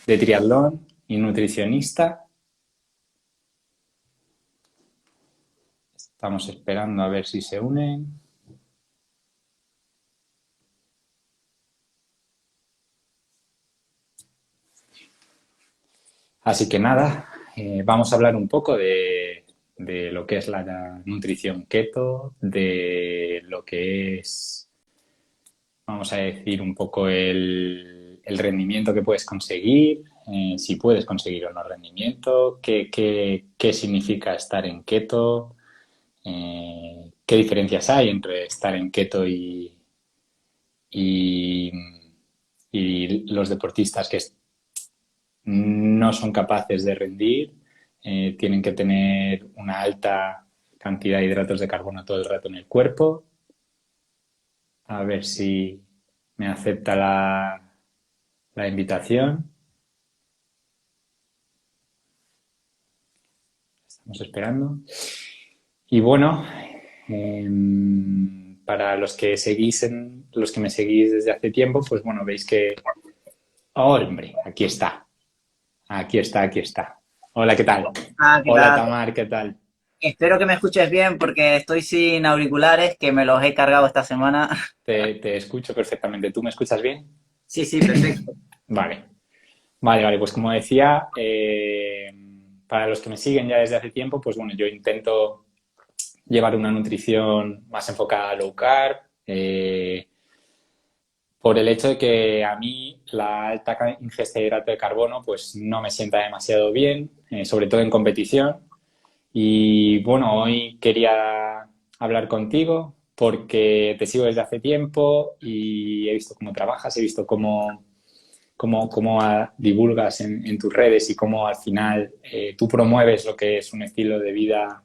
de triatlón y nutricionista. Estamos esperando a ver si se unen. Así que nada, vamos a hablar un poco de lo que es la nutrición keto, de lo que es, vamos a decir, un poco el rendimiento que puedes conseguir, si puedes conseguir o no rendimiento, qué significa estar en keto, qué diferencias hay entre estar en keto y, y los deportistas que no son capaces de rendir, tienen que tener una alta cantidad de hidratos de carbono todo el rato en el cuerpo. A ver si me acepta la invitación. Estamos esperando. Y bueno, para los que los que me seguís desde hace tiempo, pues bueno, veis que, oh, hombre, aquí está. Aquí está, aquí está. Hola, ¿qué tal? ¿Qué Hola, tal? Tamar, ¿qué tal? Espero que me escuches bien porque estoy sin auriculares, que me los he cargado esta semana. Te escucho perfectamente. ¿Tú me escuchas bien? Sí, sí, perfecto. Vale, vale. Pues como decía, para los que me siguen ya desde hace tiempo, pues bueno, yo intento llevar una nutrición más enfocada a low carb, por el hecho de que a mí la alta ingesta de hidrato de carbono pues no me sienta demasiado bien, sobre todo en competición. Y bueno, hoy quería hablar contigo porque te sigo desde hace tiempo y he visto cómo trabajas, he visto cómo divulgas en tus redes y cómo al final tú promueves lo que es un estilo de vida,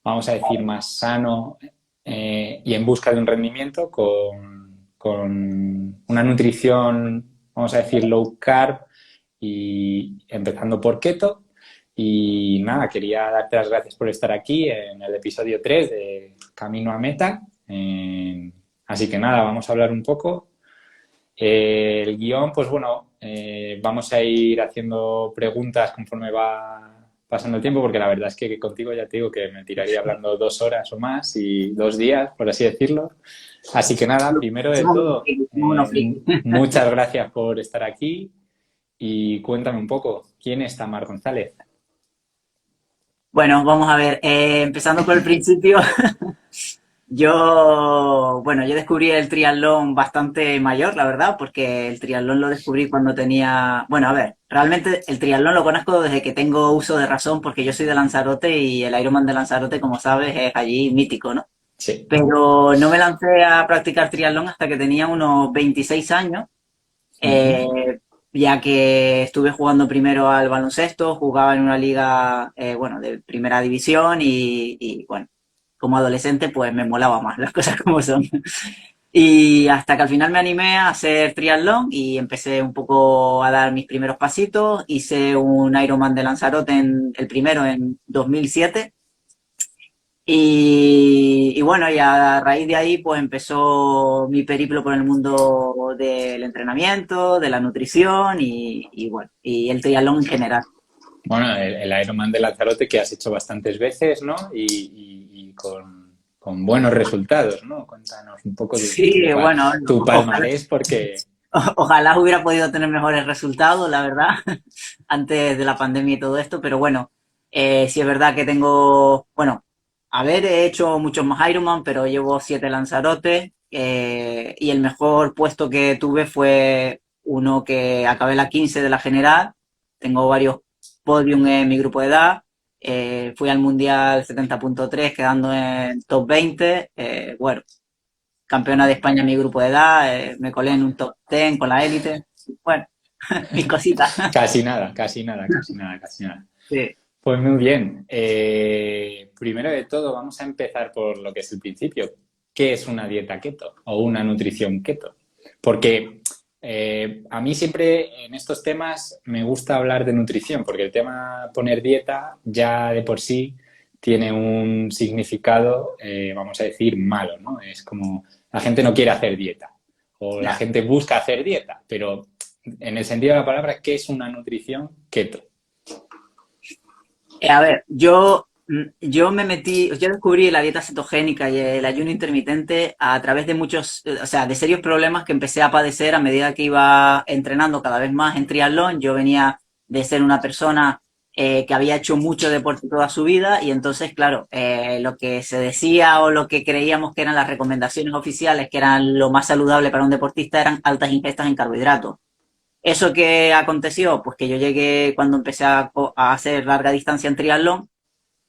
vamos a decir, más sano, y en busca de un rendimiento con una nutrición, vamos a decir, low carb y empezando por keto. Y nada, quería darte las gracias por estar aquí en el episodio 3 de Camino a Meta. Así que nada, vamos a hablar un poco. El guión, pues bueno, vamos a ir haciendo preguntas conforme va pasando el tiempo, porque la verdad es que contigo ya te digo que me tiraría hablando 2 horas o más y 2 días, por así decirlo. Así que nada, primero de todo, Somos unos frikis. muchas gracias por estar aquí y cuéntame un poco, ¿quién es Tamar González? Bueno, vamos a ver, empezando por el principio, yo descubrí el triatlón bastante mayor, la verdad, porque el triatlón lo descubrí cuando tenía, bueno, a ver, realmente el triatlón lo conozco desde que tengo uso de razón, porque yo soy de Lanzarote y el Ironman de Lanzarote, como sabes, es allí mítico, ¿no? Sí. Pero no me lancé a practicar triatlón hasta que tenía unos 26 años, Ujú. eh, ya que estuve jugando primero al baloncesto, jugaba en una liga, de primera división bueno, como adolescente pues me molaba más las cosas como son. Y hasta que al final me animé a hacer triatlón y empecé un poco a dar mis primeros pasitos. Hice un Ironman de Lanzarote, el primero en 2007. Y bueno, y a raíz de ahí pues empezó mi periplo por el mundo del entrenamiento, de la nutrición y el triatlón en general. Bueno, el Ironman de Lanzarote que has hecho bastantes veces, ¿no? Y con buenos resultados, ¿no? Cuéntanos un poco Sí, bueno, tu ojalá, palmarés porque ojalá hubiera podido tener mejores resultados, la verdad, antes de la pandemia y todo esto, pero bueno, sí es verdad que tengo, bueno, he hecho muchos más Ironman, pero llevo 7 Lanzarote, y el mejor puesto que tuve fue uno que acabé la 15 de la general. Tengo varios podium en mi grupo de edad. Fui al Mundial 70.3 quedando en top 20. Bueno, campeona de España en mi grupo de edad, me colé en un top 10 con la élite. Bueno, mis cositas. casi nada, casi nada, casi nada, casi nada. Sí. Pues muy bien. Primero de todo, vamos a empezar por lo que es el principio. ¿Qué es una dieta keto o una nutrición keto? Porque a mí siempre en estos temas me gusta hablar de nutrición, porque el tema poner dieta ya de por sí tiene un significado, vamos a decir, malo, ¿no? Es como la gente no quiere hacer dieta o la Ya. gente busca hacer dieta, pero en el sentido de la palabra, ¿qué es una nutrición keto? A ver, yo me metí, yo descubrí la dieta cetogénica y el ayuno intermitente a través de muchos, o sea, de serios problemas que empecé a padecer a medida que iba entrenando cada vez más en triatlón. Yo venía de ser una persona que había hecho mucho deporte toda su vida y entonces, claro, lo que se decía o lo que creíamos que eran las recomendaciones oficiales, que eran lo más saludable para un deportista, eran altas ingestas en carbohidratos. ¿Eso qué aconteció? Pues que yo llegué cuando empecé a hacer larga distancia en triatlón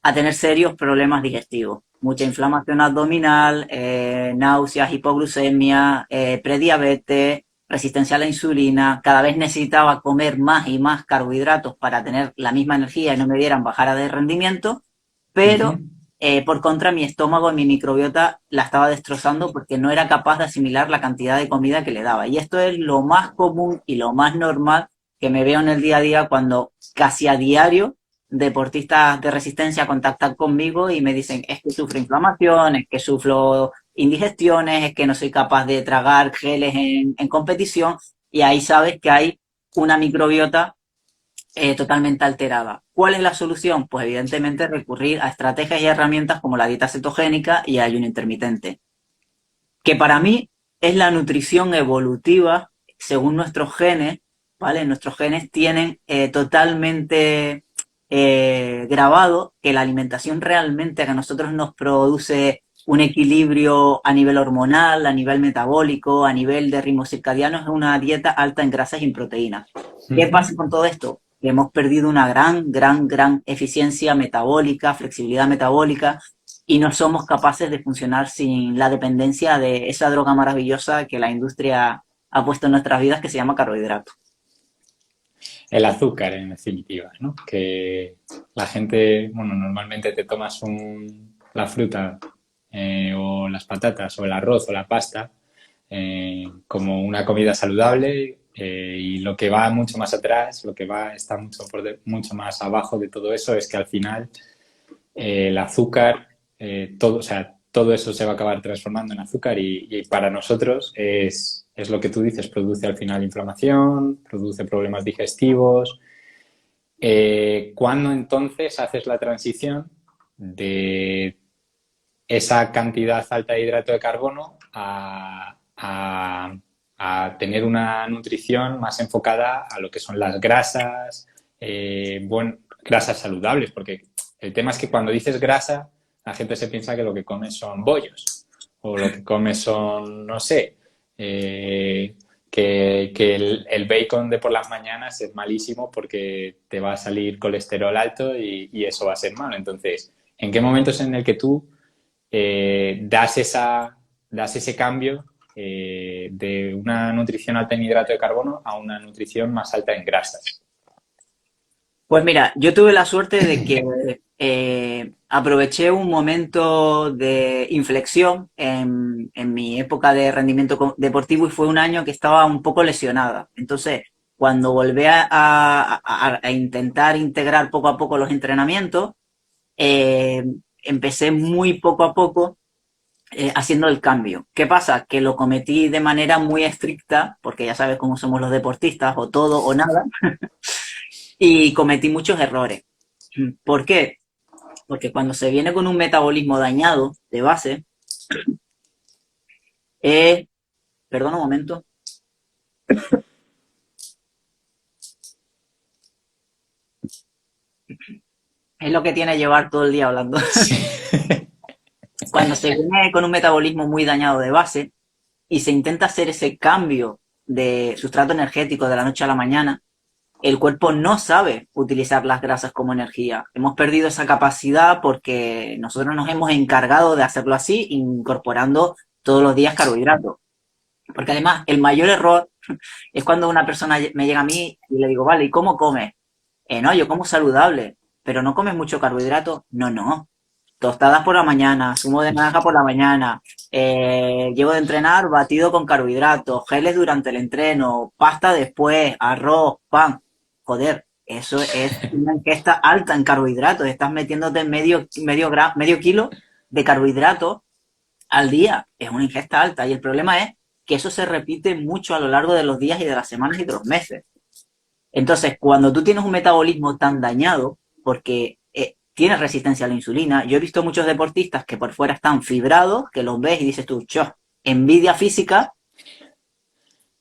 a tener serios problemas digestivos. Mucha inflamación abdominal, náuseas, hipoglucemia, prediabetes, resistencia a la insulina. Cada vez necesitaba comer más y más carbohidratos para tener la misma energía y no me dieran bajada de rendimiento, pero Ujú. por contra mi estómago y mi microbiota la estaba destrozando porque no era capaz de asimilar la cantidad de comida que le daba. Y esto es lo más común y lo más normal que me veo en el día a día cuando casi a diario deportistas de resistencia contactan conmigo y me dicen es que sufro inflamación, es que sufro indigestiones, es que no soy capaz de tragar geles en competición y ahí sabes que hay una microbiota totalmente alterada. ¿Cuál es la solución? Pues evidentemente recurrir a estrategias y herramientas como la dieta cetogénica y el ayuno intermitente, que para mí es la nutrición evolutiva según nuestros genes, ¿vale? Nuestros genes tienen totalmente grabado que la alimentación realmente a nosotros nos produce un equilibrio a nivel hormonal, a nivel metabólico, a nivel de ritmo circadiano, es una dieta alta en grasas y en proteínas. ¿Qué Ujú. pasa con todo esto? Que hemos perdido una gran eficiencia metabólica, flexibilidad metabólica, y no somos capaces de funcionar sin la dependencia de esa droga maravillosa que la industria ha puesto en nuestras vidas que se llama carbohidrato. El azúcar, en definitiva, ¿no? Que la gente, bueno, normalmente te tomas la fruta o las patatas o el arroz o la pasta como una comida saludable y lo que va mucho más atrás, lo que va está mucho más abajo de todo eso es que al final el azúcar, todo, o sea, todo eso se va a acabar transformando en azúcar y para nosotros es lo que tú dices, produce al final inflamación, produce problemas digestivos. ¿Cuándo entonces haces la transición de esa cantidad alta de hidrato de carbono a tener una nutrición más enfocada a lo que son las grasas, grasas saludables? Porque el tema es que cuando dices grasa, la gente se piensa que lo que comes son bollos o lo que comes son, no sé, que el bacon de por las mañanas es malísimo porque te va a salir colesterol alto y eso va a ser malo. Entonces, ¿en qué momentos en el que tú das ese cambio de una nutrición alta en hidrato de carbono a una nutrición más alta en grasas? Pues mira, yo tuve la suerte de que aproveché un momento de inflexión en mi época de rendimiento deportivo y fue un año que estaba un poco lesionada. Entonces, cuando volví a intentar integrar poco a poco los entrenamientos, eh, empecé muy poco a poco haciendo el cambio. ¿Qué pasa? Que lo cometí de manera muy estricta, porque ya sabes cómo somos los deportistas, o todo o nada, y cometí muchos errores. ¿Por qué? Porque cuando se viene con un metabolismo dañado de base, eh, perdón un momento, es lo que tiene llevar todo el día hablando. Sí. Cuando se viene con un metabolismo muy dañado de base y se intenta hacer ese cambio de sustrato energético de la noche a la mañana, el cuerpo no sabe utilizar las grasas como energía. Hemos perdido esa capacidad porque nosotros nos hemos encargado de hacerlo así, incorporando todos los días carbohidratos. Porque además, el mayor error es cuando una persona me llega a mí y le digo, vale, ¿y cómo comes? No, yo como saludable, pero no comes mucho carbohidrato. No, no. Tostadas por la mañana, zumo de naranja por la mañana, llego de entrenar batido con carbohidratos, geles durante el entreno, pasta después, arroz, pan. Joder, eso es una ingesta alta en carbohidratos. Estás metiéndote medio kilo de carbohidratos al día. Es una ingesta alta. Y el problema es que eso se repite mucho a lo largo de los días y de las semanas y de los meses. Entonces, cuando tú tienes un metabolismo tan dañado, porque tienes resistencia a la insulina, yo he visto muchos deportistas que por fuera están fibrados, que los ves y dices tú, "Cho, envidia física",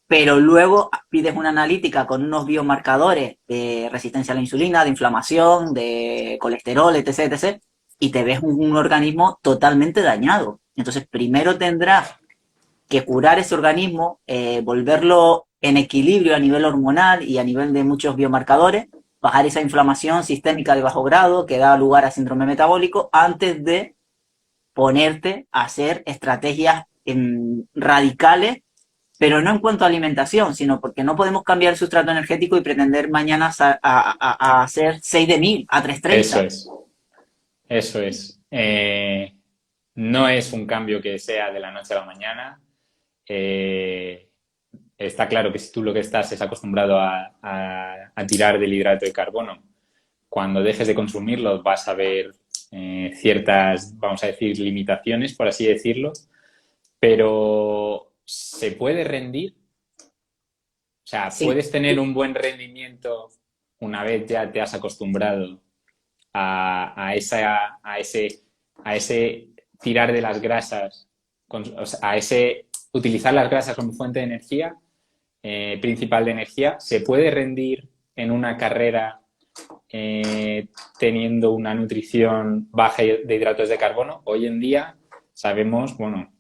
pero luego pides una analítica con unos biomarcadores de resistencia a la insulina, de inflamación, de colesterol, etc., etc., y te ves un organismo totalmente dañado. Entonces, primero tendrás que curar ese organismo, volverlo en equilibrio a nivel hormonal y a nivel de muchos biomarcadores, bajar esa inflamación sistémica de bajo grado que da lugar a síndrome metabólico antes de ponerte a hacer estrategias radicales, pero no en cuanto a alimentación, sino porque no podemos cambiar el sustrato energético y pretender mañana a hacer 6 de 1000 a Eso 330. es, eso es. No es un cambio que sea de la noche a la mañana. Eh, Está claro que si tú lo que estás es acostumbrado a tirar del hidrato de carbono, cuando dejes de consumirlo vas a ver ciertas, vamos a decir, limitaciones, por así decirlo, pero se puede rendir. O sea, Sí, puedes tener un buen rendimiento una vez ya te has acostumbrado a ese tirar de las grasas, o sea, a ese utilizar las grasas como fuente de energía, principal de energía. Se puede rendir en una carrera teniendo una nutrición baja de hidratos de carbono. Hoy en día sabemos, bueno,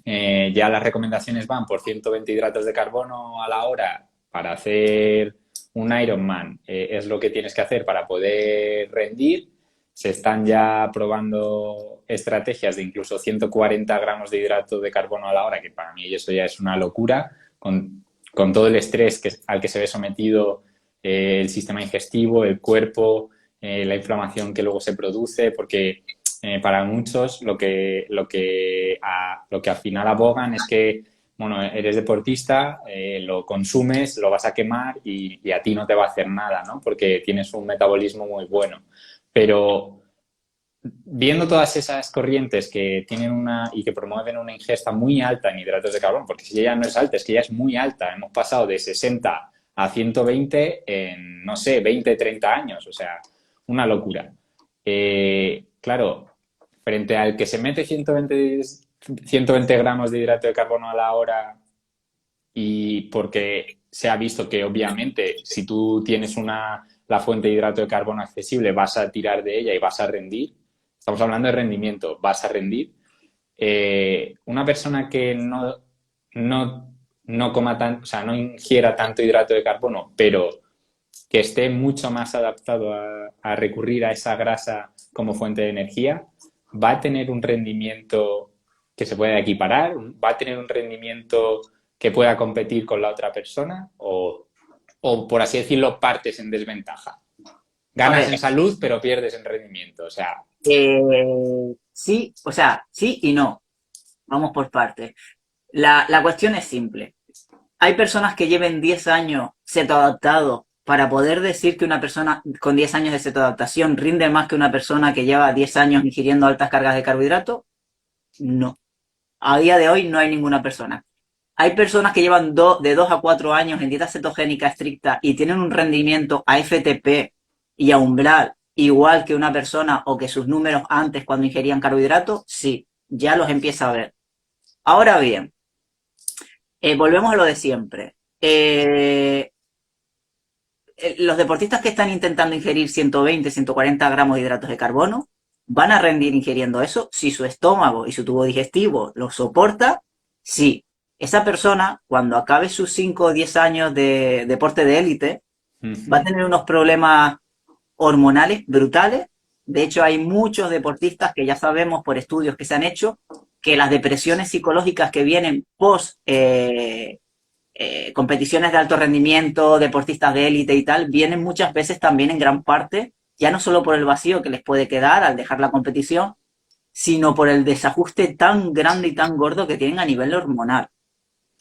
ya las recomendaciones van por 120 hidratos de carbono a la hora para hacer un Ironman. Es lo que tienes que hacer para poder rendir. Se están ya probando estrategias de incluso 140 gramos de hidrato de carbono a la hora, que para mí eso ya es una locura, con todo el estrés al que se ve sometido el sistema digestivo, el cuerpo, la inflamación que luego se produce, porque para muchos lo que al final abogan es que, bueno, eres deportista, lo consumes, lo vas a quemar y a ti no te va a hacer nada, ¿no? Porque tienes un metabolismo muy bueno. Pero viendo todas esas corrientes que tienen y que promueven una ingesta muy alta en hidratos de carbono, porque si ya no es alta, es que ya es muy alta. Hemos pasado de 60 a 120 en, no sé, 20, 30 años. O sea, una locura. Claro, frente al que se mete 120 gramos de hidrato de carbono a la hora, y porque se ha visto que obviamente si tú tienes la fuente de hidrato de carbono accesible vas a tirar de ella y vas a rendir. Estamos hablando de rendimiento, vas a rendir. Una persona que no coma o sea, no ingiera tanto hidrato de carbono, pero que esté mucho más adaptado a recurrir a esa grasa como fuente de energía, va a tener un rendimiento que se pueda equiparar, va a tener un rendimiento que pueda competir con la otra persona, o por así decirlo, partes en desventaja. a Ganas ver, en salud, pero pierdes en rendimiento. O sea, sí, o sea, sí y no. Vamos por partes. La cuestión es simple. Hay personas que lleven 10 años cetoadaptados para poder decir que una persona con 10 años de cetoadaptación rinde más que una persona que lleva 10 años ingiriendo altas cargas de carbohidratos. No. A día de hoy no hay ninguna persona. Hay personas que llevan de 2 a 4 años en dieta cetogénica estricta y tienen un rendimiento a FTP y a umbral igual que una persona o que sus números antes cuando ingerían carbohidratos. Sí, ya los empieza a ver. Ahora bien, volvemos a lo de siempre. Los deportistas que están intentando ingerir 120, 140 gramos de hidratos de carbono van a rendir ingiriendo eso si su estómago y su tubo digestivo lo soporta. Sí, esa persona, cuando acabe sus 5 o 10 años de deporte de élite, va a tener unos problemas hormonales brutales. De hecho, hay muchos deportistas que ya sabemos por estudios que se han hecho que las depresiones psicológicas que vienen post competiciones de alto rendimiento, deportistas de élite y tal, vienen muchas veces también en gran parte, ya no solo por el vacío que les puede quedar al dejar la competición, sino por el desajuste tan grande y tan gordo que tienen a nivel hormonal.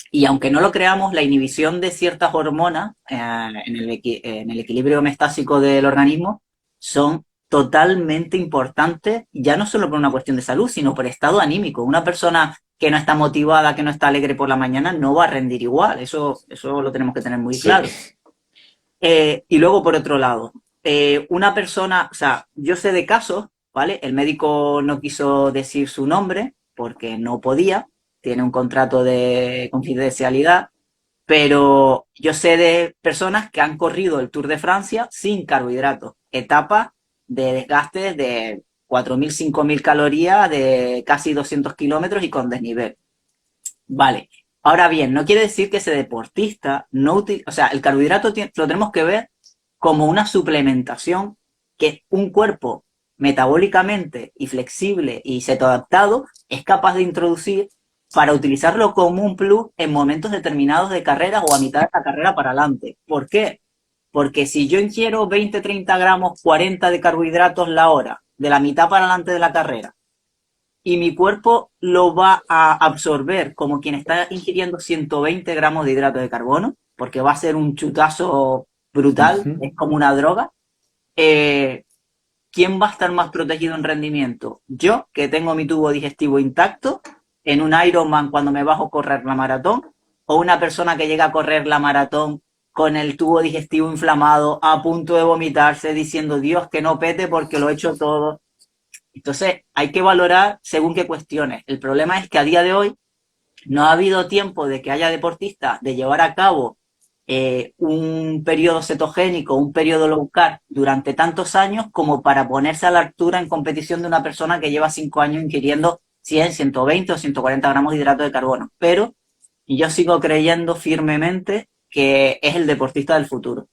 Y aunque no lo creamos, la inhibición de ciertas hormonas en el equilibrio homeostásico del organismo son totalmente importantes, ya no solo por una cuestión de salud, sino por estado anímico. Una persona que no está motivada, que no está alegre por la mañana, no va a rendir igual. Eso lo tenemos que tener muy Sí. claro. Y luego, por otro lado, una persona, o sea, yo sé de casos, ¿vale? El médico no quiso decir su nombre porque no podía, tiene un contrato de confidencialidad, pero yo sé de personas que han corrido el Tour de Francia sin carbohidratos, etapas de desgaste de 4.000, 5.000 calorías, de casi 200 kilómetros y con desnivel. Vale. Ahora bien, no quiere decir que ese deportista no utilice, o sea, el carbohidrato lo tenemos que ver como una suplementación que un cuerpo metabólicamente y flexible y cetoadaptado es capaz de introducir para utilizarlo como un plus en momentos determinados de carrera o a mitad de la carrera para adelante. ¿Por qué? Porque si yo ingiero 20, 30 gramos, 40 de carbohidratos la hora, de la mitad para adelante de la carrera, y mi cuerpo lo va a absorber como quien está ingiriendo 120 gramos de hidrato de carbono, porque va a ser un chutazo brutal, Ujú. es como una droga. Eh, ¿Quién va a estar más protegido en rendimiento? Yo, que tengo mi tubo digestivo intacto, en un Ironman cuando me bajo a correr la maratón, o una persona que llega a correr la maratón con el tubo digestivo inflamado, a punto de vomitarse, diciendo, Dios, que no pete porque lo he hecho todo. Entonces, hay que valorar según qué cuestiones. El problema es que a día de hoy no ha habido tiempo de que haya deportistas de llevar a cabo un periodo cetogénico, un periodo low carb durante tantos años como para ponerse a la altura en competición de una persona que lleva 5 años ingiriendo 100, 120 o 140 gramos de hidrato de carbono. Pero yo sigo creyendo firmemente que es el deportista del futuro.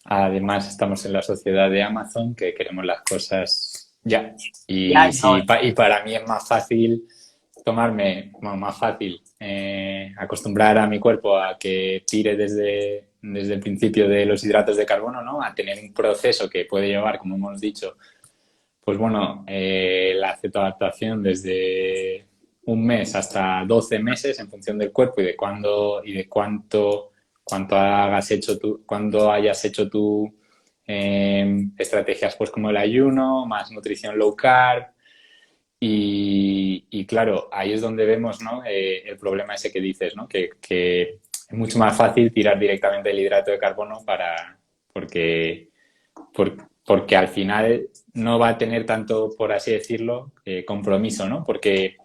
Además, estamos en la sociedad de Amazon que queremos las cosas ya. Ya Y, es ahora. y para mí es más fácil bueno, más fácil acostumbrar a mi cuerpo a que tire desde el principio de los hidratos de carbono, ¿no? A tener un proceso que puede llevar, como hemos dicho, pues bueno, la cetoadaptación desde un mes hasta 12 meses en función del cuerpo y de cuándo y de cuánto cuando hayas hecho tu estrategias pues como el ayuno, más nutrición low carb y claro, ahí es donde vemos, ¿no? El problema ese que dices, ¿no? Que es mucho más fácil tirar directamente el hidrato de carbono porque porque al final no va a tener tanto, por así decirlo, compromiso, ¿no? Porque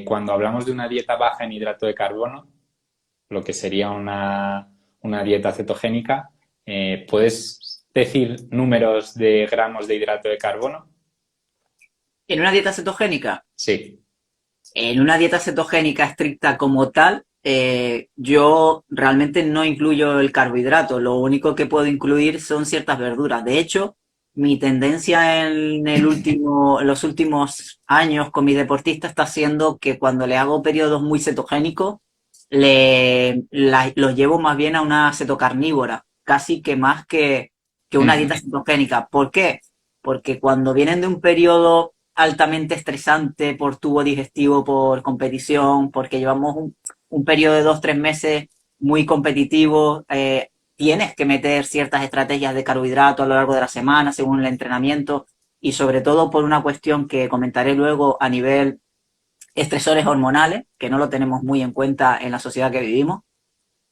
cuando hablamos de una dieta baja en hidrato de carbono, lo que sería una dieta cetogénica, ¿puedes decir números de gramos de hidrato de carbono? En una dieta cetogénica, Sí. en una dieta cetogénica estricta como tal, yo realmente no incluyo el carbohidrato. Lo único que puedo incluir son ciertas verduras. De hecho, mi tendencia en los últimos años con mi deportista está siendo que cuando le hago periodos muy cetogénicos, los llevo más bien a una cetocarnívora, casi que más que una dieta cetogénica. ¿Por qué? Porque cuando vienen de un periodo altamente estresante por tubo digestivo, por competición, porque llevamos un periodo de 2, 3 meses muy competitivo. Tienes que meter ciertas estrategias de carbohidrato a lo largo de la semana, según el entrenamiento, y sobre todo por una cuestión que comentaré luego a nivel estresores hormonales, que no lo tenemos muy en cuenta en la sociedad que vivimos.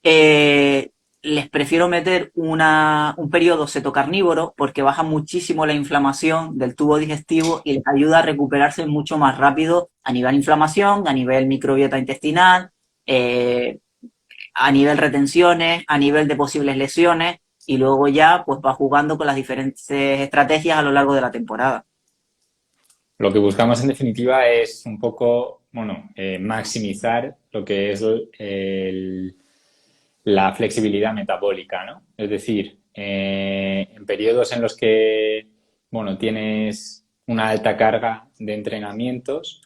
eh, Les prefiero meter un periodo cetocarnívoro porque baja muchísimo la inflamación del tubo digestivo y les ayuda a recuperarse mucho más rápido a nivel inflamación, a nivel microbiota intestinal, eh, a nivel retenciones, a nivel de posibles lesiones y luego ya pues va jugando con las diferentes estrategias a lo largo de la temporada. Lo que buscamos en definitiva es un poco, bueno, maximizar lo que es la flexibilidad metabólica, ¿no? Es decir, en periodos en los que, bueno, tienes una alta carga de entrenamientos,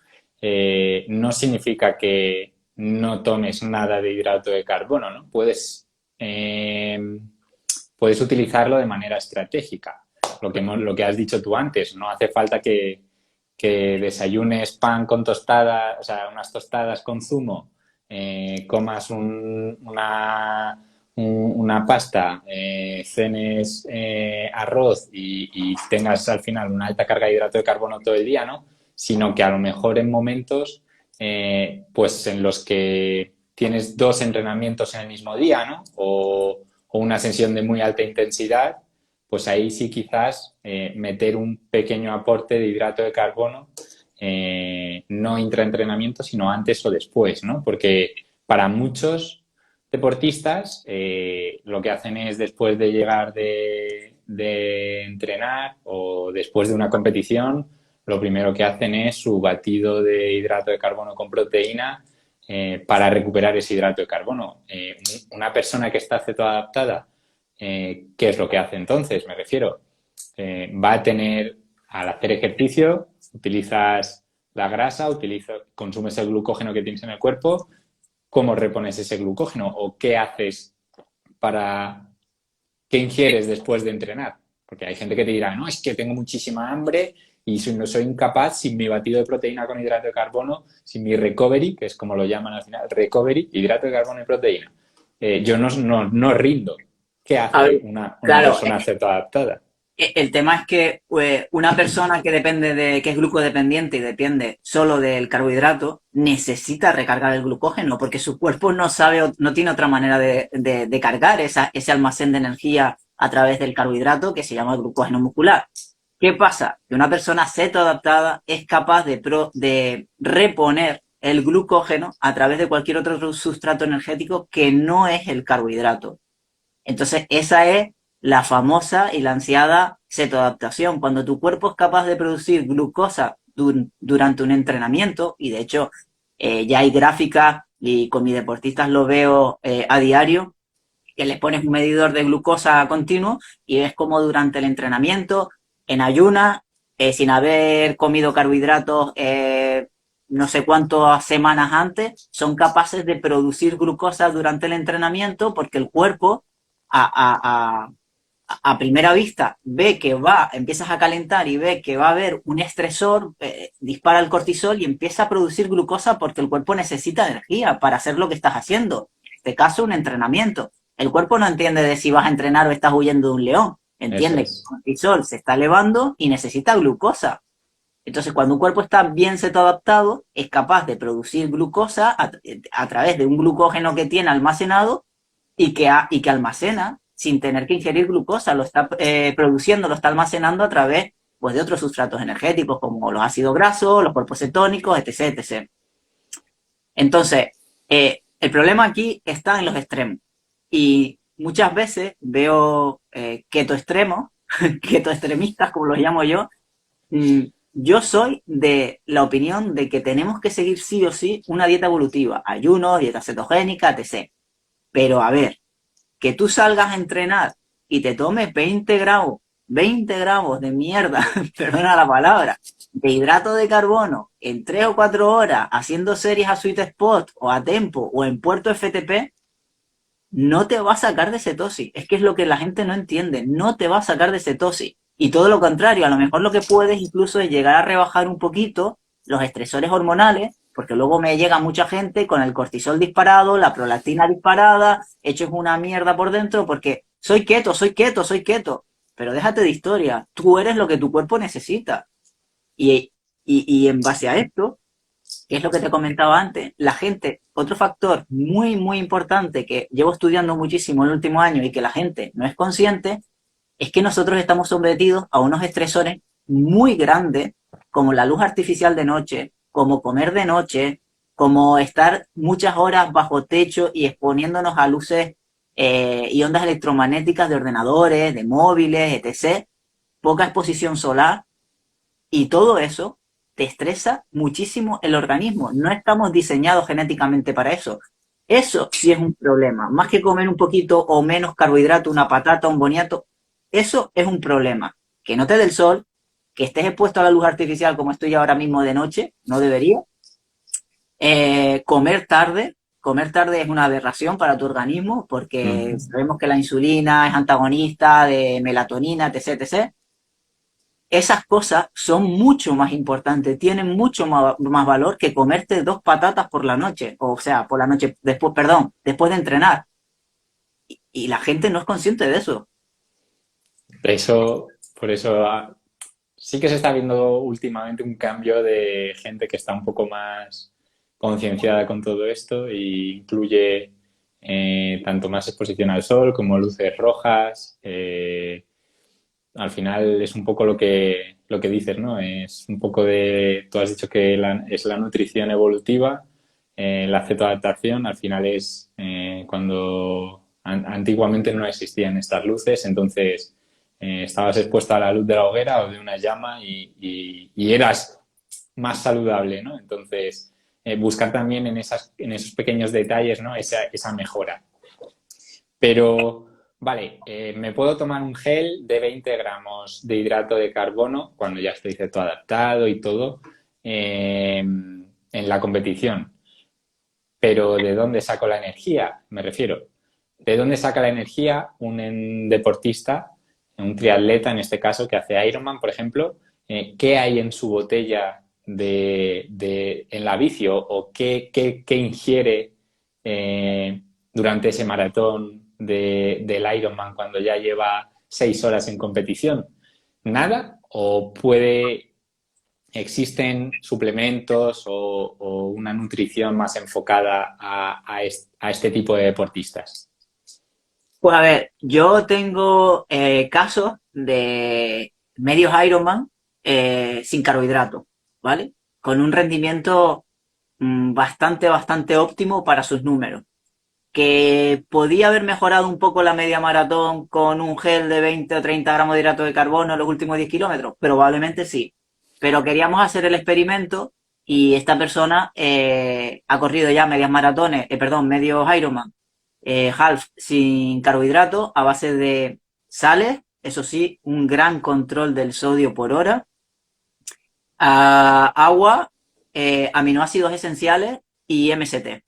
no significa que no tomes nada de hidrato de carbono, ¿no? Puedes utilizarlo de manera estratégica. Lo que has dicho tú antes, no hace falta que desayunes pan con tostada, o sea, unas tostadas con zumo, comas una pasta, cenes arroz y tengas al final una alta carga de hidrato de carbono todo el día, ¿no? Sino que a lo mejor en momentos pues en los que tienes 2 entrenamientos en el mismo día, ¿no? O una sesión de muy alta intensidad, pues ahí sí quizás meter un pequeño aporte de hidrato de carbono, no intraentrenamiento, sino antes o después, ¿no? Porque para muchos deportistas lo que hacen es después de llegar de entrenar o después de una competición, lo primero que hacen es su batido de hidrato de carbono con proteína para recuperar ese hidrato de carbono. Una persona que está cetoadaptada, ¿qué es lo que hace entonces? Me refiero, va a tener, al hacer ejercicio, utilizas la grasa, consumes el glucógeno que tienes en el cuerpo. ¿Cómo repones ese glucógeno? ¿O qué haces para... ¿Qué ingieres después de entrenar? Porque hay gente que te dirá, no, es que tengo muchísima hambre y no soy incapaz sin mi batido de proteína con hidrato de carbono, sin mi recovery, que es como lo llaman al final, recovery, hidrato de carbono y proteína. Yo no rindo. ¿Qué A hace ver, una claro, persona cetoadaptada? el tema es que una persona que depende que es glucodependiente y depende solo del carbohidrato, necesita recargar el glucógeno porque su cuerpo no sabe, no tiene otra manera de cargar ese almacén de energía a través del carbohidrato que se llama glucógeno muscular. ¿Qué pasa? Que una persona cetoadaptada es capaz de reponer el glucógeno a través de cualquier otro sustrato energético que no es el carbohidrato. Entonces, esa es la famosa y la ansiada cetoadaptación, cuando tu cuerpo es capaz de producir glucosa durante un entrenamiento, y de hecho ya hay gráficas y con mis deportistas lo veo a diario, que les pones un medidor de glucosa continuo y ves como durante el entrenamiento, en ayunas, sin haber comido carbohidratos no sé cuántas semanas antes, son capaces de producir glucosa durante el entrenamiento porque el cuerpo a, a, a primera vista ve que empiezas a calentar y ve que va a haber un estresor, dispara el cortisol y empieza a producir glucosa porque el cuerpo necesita energía para hacer lo que estás haciendo. En este caso, un entrenamiento. El cuerpo no entiende de si vas a entrenar o estás huyendo de un león. Eso Entiende que el es. cortisol se está elevando y necesita glucosa. Entonces, cuando un cuerpo está bien cetoadaptado, es capaz de producir glucosa a través de un glucógeno que tiene almacenado y que almacena sin tener que ingerir glucosa, lo está produciendo, lo está almacenando a través pues, de otros sustratos energéticos como los ácidos grasos, los cuerpos cetónicos, etc. etc. Entonces, el problema aquí está en los extremos. Y muchas veces veo keto extremos, keto extremistas, como los llamo yo. Yo soy de la opinión de que tenemos que seguir sí o sí una dieta evolutiva, ayuno, dieta cetogénica, etc. Pero a ver, que tú salgas a entrenar y te tomes 20 gramos de mierda, perdona la palabra, de hidrato de carbono en 3 o 4 horas haciendo series a Sweet Spot o a Tempo o en Puerto FTP, no te va a sacar de cetosis. Es que es lo que la gente no entiende, no te va a sacar de cetosis. Y todo lo contrario, a lo mejor lo que puedes incluso es llegar a rebajar un poquito los estresores hormonales, porque luego me llega mucha gente con el cortisol disparado, la prolactina disparada, hechos una mierda por dentro, porque soy keto, soy keto, soy keto. Pero déjate de historia, tú eres lo que tu cuerpo necesita. Y, y en base a esto, que es lo que te comentaba antes, la gente, otro factor muy, muy importante que llevo estudiando muchísimo en el último año y que la gente no es consciente, es que nosotros estamos sometidos a unos estresores muy grandes, como la luz artificial de noche, como comer de noche, como estar muchas horas bajo techo y exponiéndonos a luces y ondas electromagnéticas de ordenadores, de móviles, etc. Poca exposición solar y todo eso te estresa muchísimo el organismo. No estamos diseñados genéticamente para eso. Eso sí es un problema. Más que comer un poquito o menos carbohidrato, una patata, un boniato, eso es un problema. Que no te dé el sol, que estés expuesto a la luz artificial como estoy ahora mismo de noche, no debería. Comer tarde es una aberración para tu organismo porque Mm. sabemos que la insulina es antagonista de melatonina, etc, etc. Esas cosas son mucho más importantes, tienen mucho más valor que comerte 2 patatas por la noche, o sea, por la noche, después, perdón, después de entrenar. Y la gente no es consciente de eso. Por eso sí que se está viendo últimamente un cambio de gente que está un poco más concienciada con todo esto e incluye tanto más exposición al sol como luces rojas. Al final es un poco lo que dices, ¿no? Es un poco de, tú has dicho que es la nutrición evolutiva, la cetoadaptación, al final es cuando antiguamente no existían estas luces, entonces estabas expuesto a la luz de la hoguera o de una llama y eras más saludable, ¿no? Entonces, buscar también en esos pequeños detalles, ¿no? Esa mejora. Pero, vale, me puedo tomar un gel de 20 gramos de hidrato de carbono cuando ya estoy cetoadaptado y todo en la competición. Pero ¿de dónde saco la energía? Me refiero. ¿De dónde saca la energía un deportista, un triatleta en este caso, que hace Ironman, por ejemplo? ¿Qué hay en su botella en la bici o qué ingiere durante ese maratón del Ironman cuando ya lleva 6 horas en competición? ¿Nada? ¿O existen suplementos o una nutrición más enfocada a este tipo de deportistas? Pues a ver, yo tengo casos de medios Ironman sin carbohidratos, ¿vale? Con un rendimiento bastante óptimo para sus números. Que podía haber mejorado un poco la media maratón con un gel de 20 o 30 gramos de hidrato de carbono en los últimos 10 kilómetros, probablemente sí. Pero queríamos hacer el experimento y esta persona ha corrido ya medias maratones, perdón, medios Ironman, half sin carbohidratos a base de sales, eso sí, un gran control del sodio por hora, agua, aminoácidos esenciales y MST.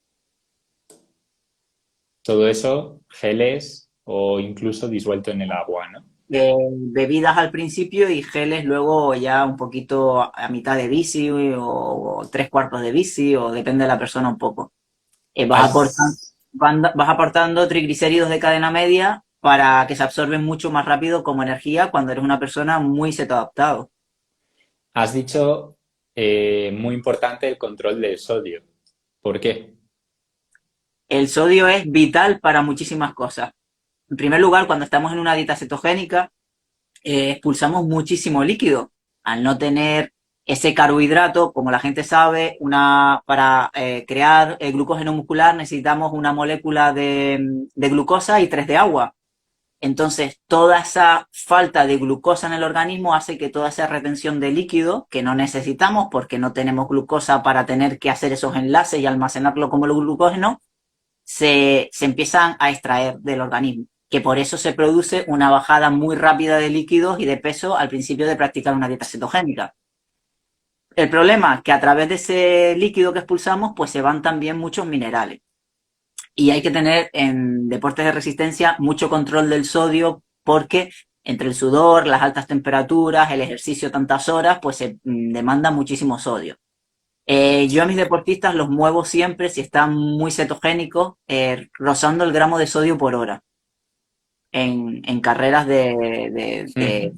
Todo eso, geles o incluso disuelto en el agua, ¿no? Bebidas al principio y geles luego ya un poquito a mitad de bici o tres cuartos de bici o depende de la persona un poco. Has, Vas aportando triglicéridos de cadena media para que se absorben mucho más rápido como energía cuando eres una persona muy cetoadaptado. has dicho muy importante el control del sodio. ¿Por qué? El sodio es vital para muchísimas cosas. En primer lugar, cuando estamos en una dieta cetogénica, expulsamos muchísimo líquido. Al no tener ese carbohidrato, como la gente sabe, para crear glucógeno muscular necesitamos una molécula de glucosa y tres de agua. Entonces, toda esa falta de glucosa en el organismo hace que toda esa retención de líquido, que no necesitamos porque no tenemos glucosa para tener que hacer esos enlaces y almacenarlo como el glucógeno, se empiezan a extraer del organismo, que por eso se produce una bajada muy rápida de líquidos y de peso al principio de practicar una dieta cetogénica. El problema es que a través de ese líquido que expulsamos, pues se van también muchos minerales. Y hay que tener en deportes de resistencia mucho control del sodio porque entre el sudor, las altas temperaturas, el ejercicio tantas horas, pues se demanda muchísimo sodio. Yo a mis deportistas los muevo siempre, si están muy cetogénicos, rozando el gramo de sodio por hora en carreras de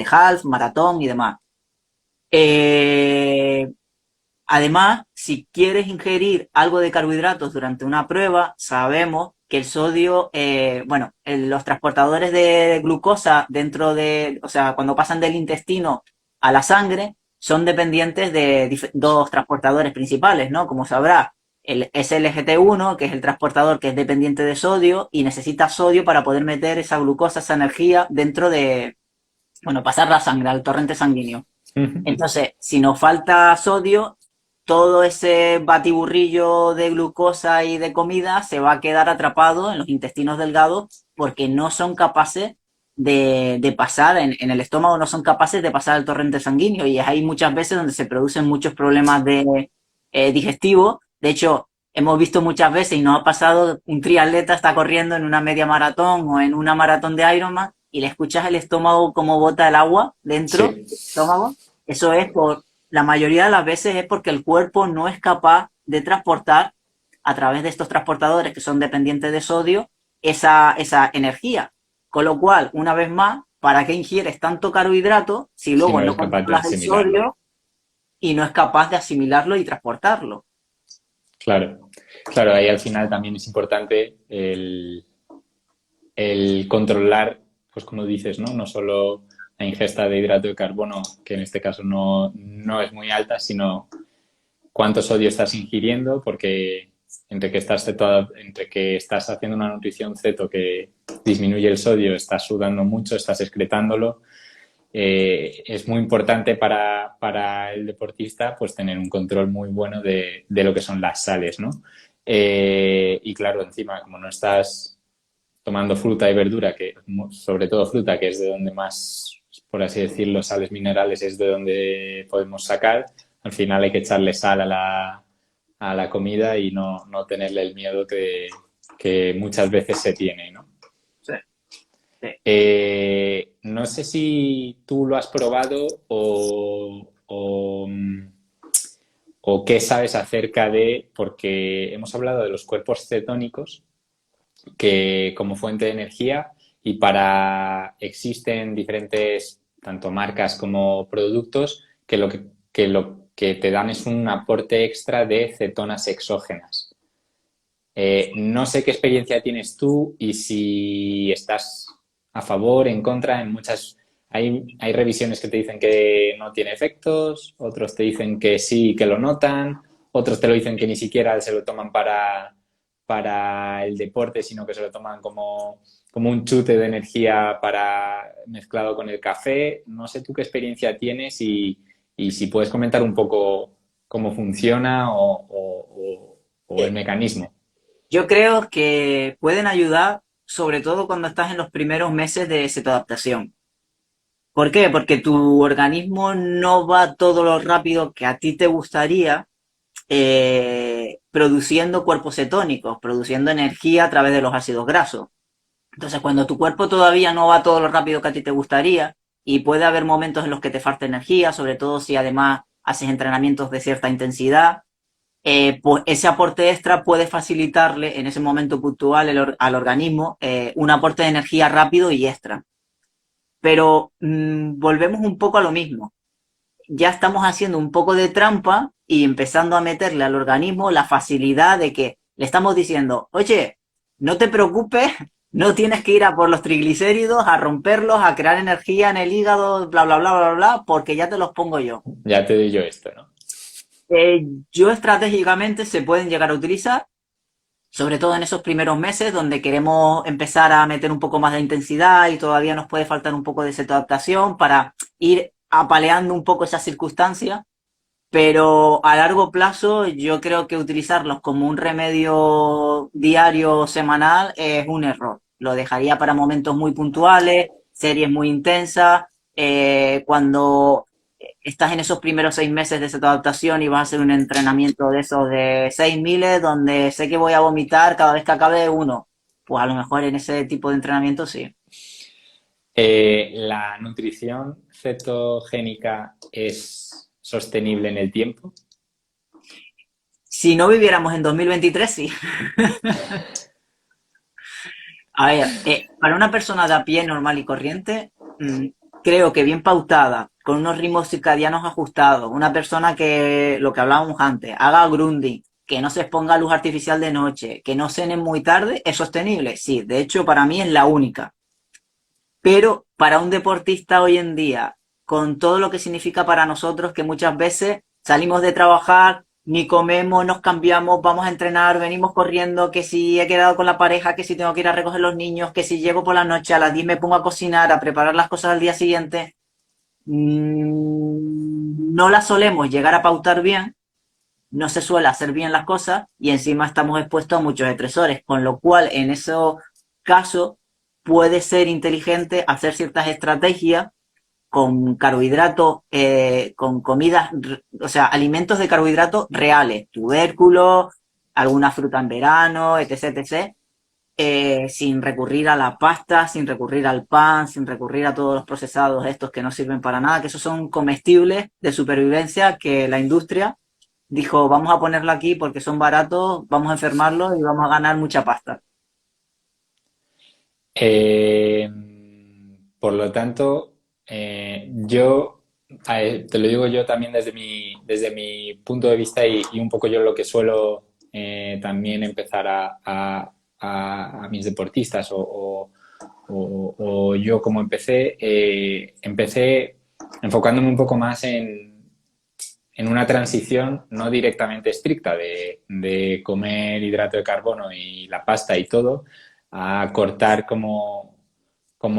half, maratón y demás. Eh, Además, si quieres ingerir algo de carbohidratos durante una prueba, sabemos que el sodio, los transportadores de glucosa o sea, cuando pasan del intestino a la sangre, son dependientes de dos transportadores principales, ¿no? Como sabrás, el SLGT1, que es el transportador que es dependiente de sodio y necesita sodio para poder meter esa glucosa, esa energía dentro pasar la sangre al torrente sanguíneo. Entonces, si nos falta sodio, todo ese batiburrillo de glucosa y de comida se va a quedar atrapado en los intestinos delgados porque no son capaces de pasar en el estómago, no son capaces de pasar al torrente sanguíneo y es ahí muchas veces donde se producen muchos problemas digestivos. De hecho, hemos visto muchas veces y nos ha pasado, un triatleta está corriendo en una media maratón o en una maratón de Ironman y le escuchas el estómago como bota el agua dentro Sí, del estómago. Eso es la mayoría de las veces es porque el cuerpo no es capaz de transportar a través de estos transportadores que son dependientes de sodio esa energía. Con lo cual, una vez más, ¿para qué ingieres tanto carbohidrato si si luego no no eres capaz de controlas el asimilarlo. sodio y no es capaz de asimilarlo y transportarlo? Claro, claro, ahí al final también es importante el controlar, pues como dices, ¿no? No solo la ingesta de hidrato de carbono, que en este caso no es muy alta, sino cuánto sodio estás ingiriendo, porque entre que estás haciendo una nutrición ceto que disminuye el sodio, estás sudando mucho, estás excretándolo. Es muy importante para el deportista pues tener un control muy bueno de lo que son las sales, ¿no? Y claro, encima, como no estás tomando fruta y verdura, que sobre todo fruta, que es de donde más, por así decirlo, sales minerales es de donde podemos sacar, al final hay que echarle sal a la comida y no tenerle el miedo que muchas veces se tiene, ¿no? Sí, sí. No sé si tú lo has probado o qué sabes acerca de, porque hemos hablado de los cuerpos cetónicos que como fuente de energía y para existen diferentes tanto marcas como productos que lo que te dan es un aporte extra de cetonas exógenas. No sé qué experiencia tienes tú y si estás a favor, en contra, en muchas... Hay revisiones que te dicen que no tiene efectos, otros te dicen que sí, que lo notan, otros te lo dicen que ni siquiera se lo toman para el deporte, sino que se lo toman como un chute de energía mezclado con el café. No sé tú qué experiencia tienes y si puedes comentar un poco cómo funciona o el Eh, mecanismo. Yo creo que pueden ayudar, sobre todo cuando estás en los primeros meses de cetoadaptación. ¿Por qué? Porque tu organismo no va todo lo rápido que a ti te gustaría produciendo cuerpos cetónicos, produciendo energía a través de los ácidos grasos. Entonces, cuando tu cuerpo todavía no va todo lo rápido que a ti te gustaría, y puede haber momentos en los que te falta energía, sobre todo si además haces entrenamientos de cierta intensidad, pues ese aporte extra puede facilitarle en ese momento puntual al organismo un aporte de energía rápido y extra. Pero volvemos un poco a lo mismo. Ya estamos haciendo un poco de trampa y empezando a meterle al organismo la facilidad de que le estamos diciendo, oye, no te preocupes, no tienes que ir a por los triglicéridos, a romperlos, a crear energía en el hígado, bla, bla, bla, bla, bla, porque ya te los pongo yo. Ya te doy yo esto, ¿no? Yo estratégicamente se pueden llegar a utilizar, sobre todo en esos primeros meses donde queremos empezar a meter un poco más de intensidad y todavía nos puede faltar un poco de adaptación para ir apaleando un poco esas circunstancias, pero a largo plazo yo creo que utilizarlos como un remedio diario o semanal es un error. Lo dejaría para momentos muy puntuales, series muy intensas, cuando estás en esos primeros 6 meses de esa adaptación y vas a hacer un entrenamiento de esos de 6 miles donde sé que voy a vomitar cada vez que acabe uno. Pues a lo mejor en ese tipo de entrenamiento sí. La nutrición cetogénica es sostenible en el tiempo. Si no viviéramos en 2023, sí. A ver, para una persona de a pie normal y corriente, mm, creo que bien pautada, con unos ritmos circadianos ajustados, una persona que, lo que hablábamos antes, haga grounding, que no se exponga a luz artificial de noche, que no cene muy tarde, es sostenible. Sí, de hecho, para mí es la única. Pero para un deportista hoy en día, con todo lo que significa para nosotros, que muchas veces salimos de trabajar, ni comemos, nos cambiamos, vamos a entrenar, venimos corriendo, que si he quedado con la pareja, que si tengo que ir a recoger los niños, que si llego por la noche a las 10 me pongo a cocinar, a preparar las cosas al día siguiente, no las solemos llegar a pautar bien, no se suele hacer bien las cosas y encima estamos expuestos a muchos estresores, con lo cual en esos casos puede ser inteligente hacer ciertas estrategias con carbohidratos, con comidas, o sea, alimentos de carbohidratos reales, tubérculos, alguna fruta en verano, etc., etc., sin recurrir a la pasta, sin recurrir al pan, sin recurrir a todos los procesados estos que no sirven para nada, que esos son comestibles de supervivencia que la industria dijo, vamos a ponerlo aquí porque son baratos, vamos a enfermarlos y vamos a ganar mucha pasta. Eh, por lo tanto, te lo digo yo también desde mi punto de vista y un poco yo lo que suelo también empezar a mis deportistas o yo como empecé, empecé enfocándome un poco más en una transición no directamente estricta de comer hidrato de carbono y la pasta y todo, a cortar como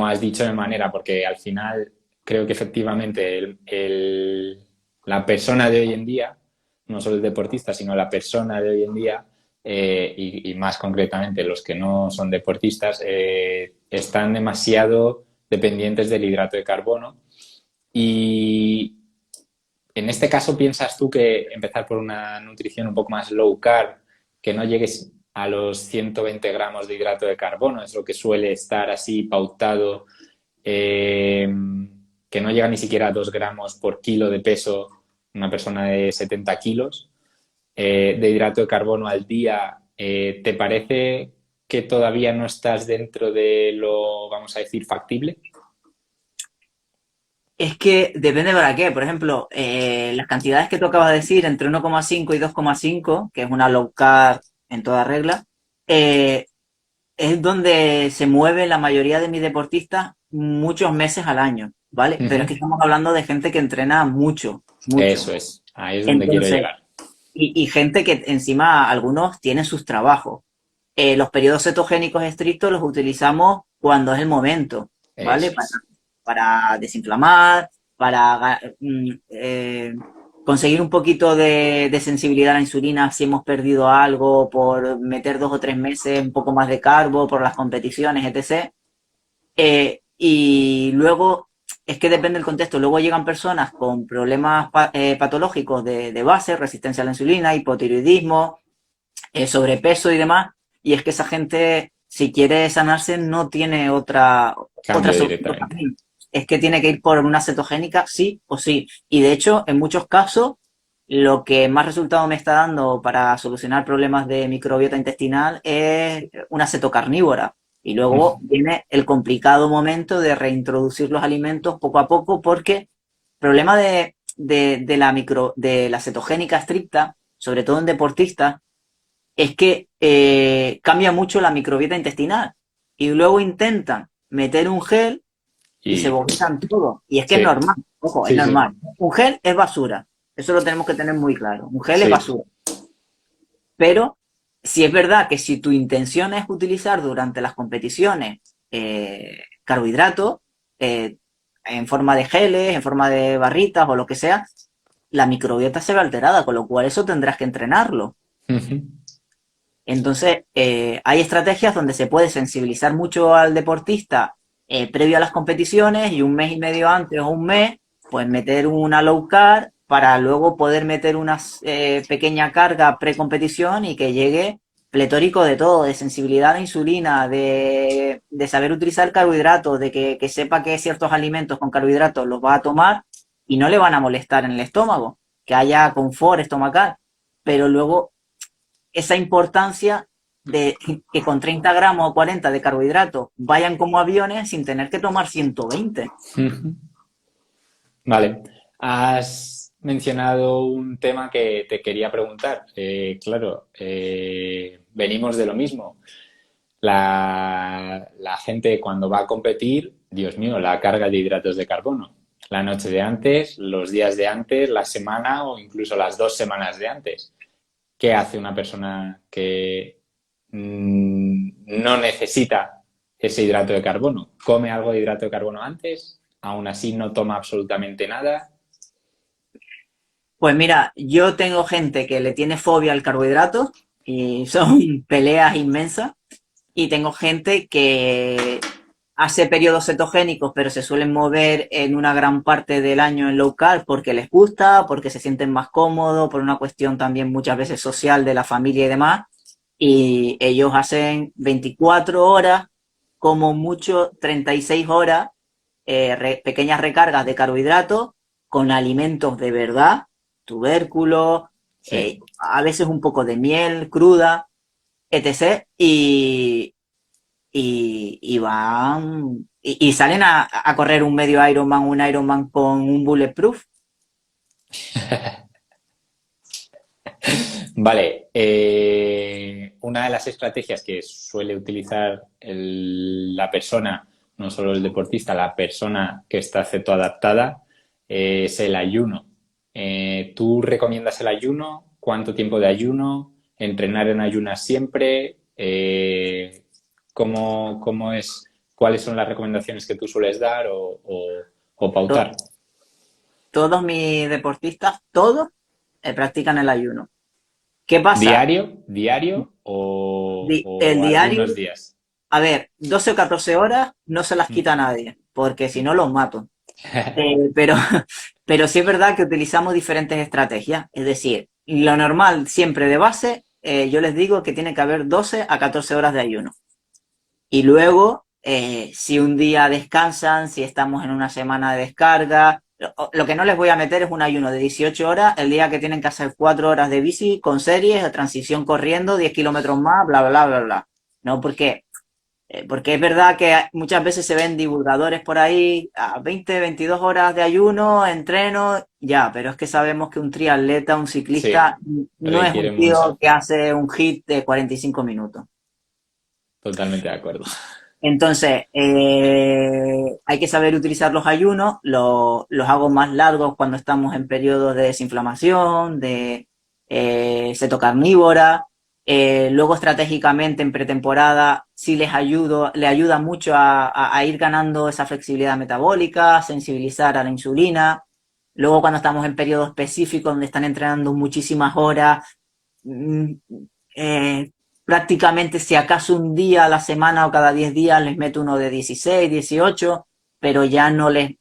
has dicho de manera, porque al final creo que efectivamente la persona de hoy en día, no solo el deportista, sino la persona de hoy en día, y más concretamente los que no son deportistas, están demasiado dependientes del hidrato de carbono. Y en este caso, ¿piensas tú que empezar por una nutrición un poco más low carb, que no llegues a los 120 gramos de hidrato de carbono, es lo que suele estar así pautado, eh, que no llega ni siquiera a 2 gramos por kilo de peso una persona de 70 kilos de hidrato de carbono al día, ¿te parece que todavía no estás dentro de lo, vamos a decir, factible? Es que depende para qué. Por ejemplo, las cantidades que tú acabas de decir, entre 1,5 y 2,5, que es una low carb en toda regla, eh, es donde se mueve la mayoría de mis deportistas muchos meses al año, ¿vale? Uh Pero es -huh. que estamos hablando de gente que entrena mucho, mucho. Eso es, ahí es donde quiero Entonces, llegar. y gente que encima algunos tienen sus trabajos. Los periodos cetogénicos estrictos los utilizamos cuando es el momento, ¿vale? Eso es. Para desinflamar, para conseguir un poquito de sensibilidad a la insulina si hemos perdido algo, por meter 2 o 3 meses un poco más de carbo por las competiciones, etc. Y luego, es que depende del contexto, luego llegan personas con problemas patológicos de base, resistencia a la insulina, hipotiroidismo, sobrepeso y demás, y es que esa gente, si quiere sanarse, no tiene otra Cambio solución. directamente. Es que tiene que ir por una cetogénica, sí o sí. Y de hecho, en muchos casos, lo que más resultado me está dando para solucionar problemas de microbiota intestinal es una cetocarnívora. Y luego viene el complicado momento de reintroducir los alimentos poco a poco, porque el problema de la cetogénica estricta, sobre todo en deportistas, es que cambia mucho la microbiota intestinal y luego intentan meter un gel y se Y vomitan todo. Y es que es sí, normal, ojo, es sí, sí, normal. Un gel es basura, eso lo tenemos que tener muy claro. Un gel es sí. basura. Pero si es verdad que si tu intención es utilizar durante las competiciones carbohidratos en forma de geles, en forma de barritas o lo que sea, la microbiota se ve alterada, con lo cual eso tendrás que entrenarlo. Entonces, hay estrategias donde se puede sensibilizar mucho al deportista previo a las competiciones y un mes y medio antes o un mes, pues meter una low carb para luego poder meter una pequeña carga pre-competición y que llegue pletórico de todo, de sensibilidad a la insulina, de saber utilizar el carbohidrato, de que sepa que ciertos alimentos con carbohidratos los va a tomar y no le van a molestar en el estómago, que haya confort estomacal, pero luego esa importancia de que con 30 gramos o 40 de carbohidratos vayan como aviones sin tener que tomar 120. Vale, has mencionado un tema que te quería preguntar. Claro, venimos de lo mismo. La gente cuando va a competir, Dios mío, la carga de hidratos de carbono. La noche de antes, los días de antes, la semana o incluso las 2 semanas de antes. ¿Qué hace una persona que no necesita ese hidrato de carbono? ¿Come algo de hidrato de carbono antes? ¿Aún así no toma absolutamente nada? Pues mira, yo tengo gente que le tiene fobia al carbohidrato y son peleas inmensas. Y tengo gente que hace periodos cetogénicos, pero se suelen mover en una gran parte del año en low carb porque les gusta, porque se sienten más cómodos, por una cuestión también muchas veces social de la familia y demás. Y ellos hacen 24 horas, como mucho 36 horas, pequeñas recargas de carbohidratos con alimentos de verdad, tubérculos, Sí. a veces un poco de miel cruda, etc. Y van y salen a correr un medio Ironman, un Ironman con un bulletproof. Vale, una de las estrategias que suele utilizar la persona, no solo el deportista, la persona que está cetoadaptada, es el ayuno. ¿Tú recomiendas el ayuno? ¿Cuánto tiempo de ayuno? ¿Entrenar en ayunas siempre? ¿Cómo es? ¿Cuáles son las recomendaciones que tú sueles dar o To- pautar? Todos mis deportistas, todos practican el ayuno. ¿Qué pasa? ¿Diario? ¿Diario El o algunos diario, días? a ver, 12 o 14 horas no se las quita nadie, porque si no los mato. Pero, pero sí es verdad que utilizamos diferentes estrategias. Es decir, lo normal siempre de base, yo les digo que tiene que haber 12 a 14 horas de ayuno. Y luego, si un día descansan, si estamos en una semana de descarga, lo que no les voy a meter es un ayuno de 18 horas, el día que tienen que hacer 4 horas de bici con series, de transición corriendo, 10 kilómetros más, bla, bla, bla, bla. No, porque es verdad que muchas veces se ven divulgadores por ahí a 20, 22 horas de ayuno, entreno, ya, pero es que sabemos que un triatleta, un ciclista, Sí, no es requiere un tío mucho. que hace un hit de 45 minutos. Totalmente de acuerdo. Entonces, hay que saber utilizar los ayunos, los hago más largos cuando estamos en periodos de desinflamación, de cetocarnívora. Luego, estratégicamente, en pretemporada, sí le ayuda mucho a ir ganando esa flexibilidad metabólica, sensibilizar a la insulina. Luego, cuando estamos en periodo específico, donde están entrenando muchísimas horas, mm, eh, prácticamente si acaso un día a la semana o cada 10 días les meto uno de 16, 18, pero ya no les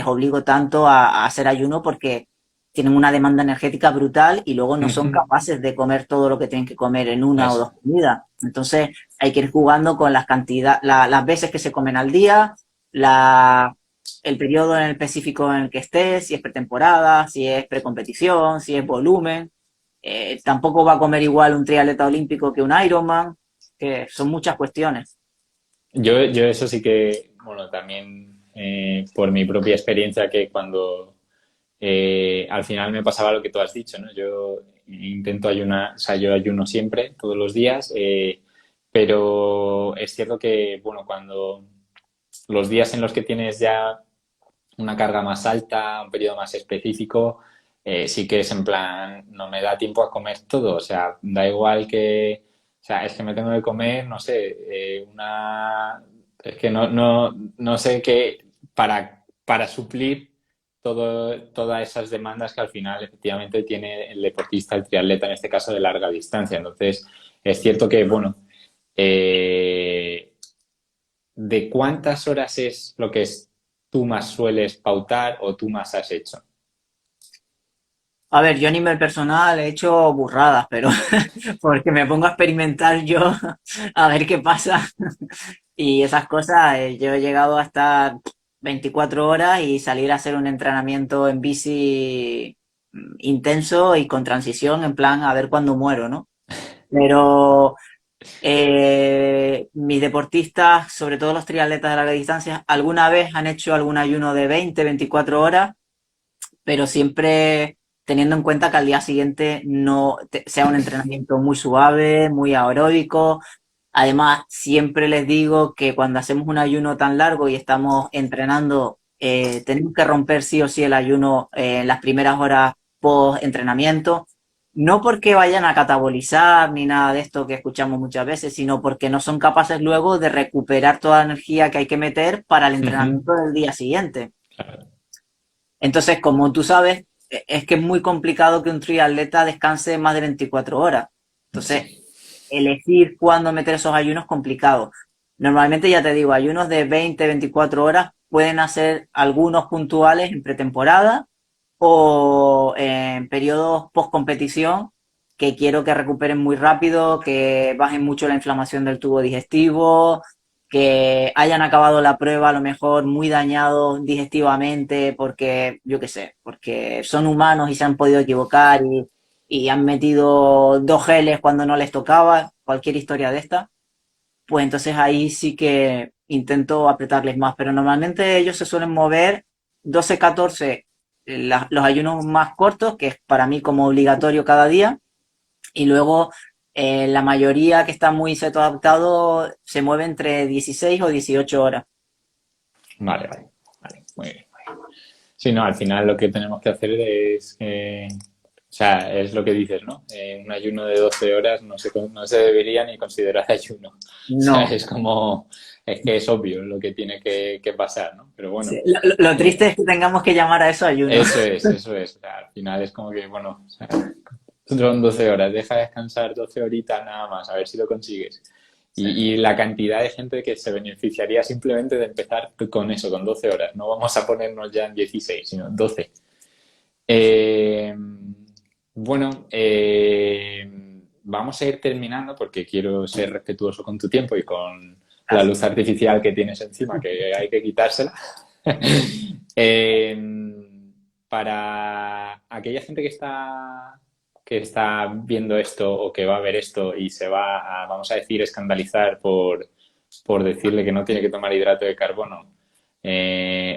obligo tanto a hacer ayuno porque tienen una demanda energética brutal y luego no son capaces de comer todo lo que tienen que comer en una o Eso. dos comidas. Entonces hay que ir jugando con las cantidades, las veces que se comen al día, la, el periodo en el específico en el que estés, si es pretemporada, si es precompetición, si es volumen. Tampoco va a comer igual un triatleta olímpico que un Ironman, que son muchas cuestiones. Yo eso sí que, bueno, también por mi propia experiencia que cuando al final me pasaba lo que tú has dicho, ¿no? Yo intento ayunar, o sea, yo ayuno siempre, todos los días, pero es cierto que, bueno, cuando los días en los que tienes ya una carga más alta, un periodo más específico, sí que es en plan, no me da tiempo a comer todo, o sea, da igual que, o sea, es que me tengo que comer, no sé, es que no sé qué, para suplir todas esas demandas que al final efectivamente tiene el deportista, el triatleta, en este caso de larga distancia. Entonces, es cierto que, bueno, eh, ¿de cuántas horas es lo que tú más sueles pautar o tú más has hecho? A ver, yo a nivel personal he hecho burradas, pero porque me pongo a experimentar yo a ver qué pasa. Y esas cosas, yo he llegado a estar 24 horas y salir a hacer un entrenamiento en bici intenso y con transición, en plan a ver cuándo muero, ¿no? Pero mis deportistas, sobre todo los triatletas de larga distancia, alguna vez han hecho algún ayuno de 20, 24 horas, pero siempre teniendo en cuenta que al día siguiente no sea un entrenamiento muy suave, muy aeróbico. Además, siempre les digo que cuando hacemos un ayuno tan largo y estamos entrenando, tenemos que romper sí o sí el ayuno en las primeras horas post entrenamiento. No porque vayan a catabolizar ni nada de esto que escuchamos muchas veces, sino porque no son capaces luego de recuperar toda la energía que hay que meter para el entrenamiento del día siguiente. Entonces, como tú sabes, es que es muy complicado que un triatleta descanse más de 24 horas. Entonces, Sí. elegir cuándo meter esos ayunos es complicado. Normalmente, ya te digo, ayunos de 20, 24 horas pueden hacer algunos puntuales en pretemporada o en periodos post competición que quiero que recuperen muy rápido, que bajen mucho la inflamación del tubo digestivo, que hayan acabado la prueba a lo mejor muy dañados digestivamente porque, yo qué sé, porque son humanos y se han podido equivocar y han metido dos geles cuando no les tocaba, cualquier historia de esta, pues entonces ahí sí que intento apretarles más, pero normalmente ellos se suelen mover 12, 14, los ayunos más cortos, que es para mí como obligatorio cada día, Y luego la mayoría que está muy cetoadaptado se mueve entre 16 o 18 horas. Vale, vale, vale, muy bien. Sí, no, al final lo que tenemos que hacer es, o sea, es lo que dices, ¿no? Un ayuno de 12 horas no se debería ni considerar ayuno. O sea, No. es como, es que es obvio lo que tiene que pasar, ¿no? Pero bueno, Sí, lo triste eh, es que tengamos que llamar a eso ayuno. eso es, eso es. O sea, al final es como que, bueno, o sea, son 12 horas, deja descansar 12 horitas nada más, a ver si lo consigues. Sí. Y la cantidad de gente que se beneficiaría simplemente de empezar con eso, con 12 horas. No vamos a ponernos ya en 16, sino en 12. Eh, bueno, vamos a ir terminando porque quiero ser respetuoso con tu tiempo y con la Claro. luz artificial que tienes encima, que hay que quitársela. Eh, para aquella gente que está viendo esto o que va a ver esto y se va a, vamos a decir, escandalizar por decirle que no tiene que tomar hidrato de carbono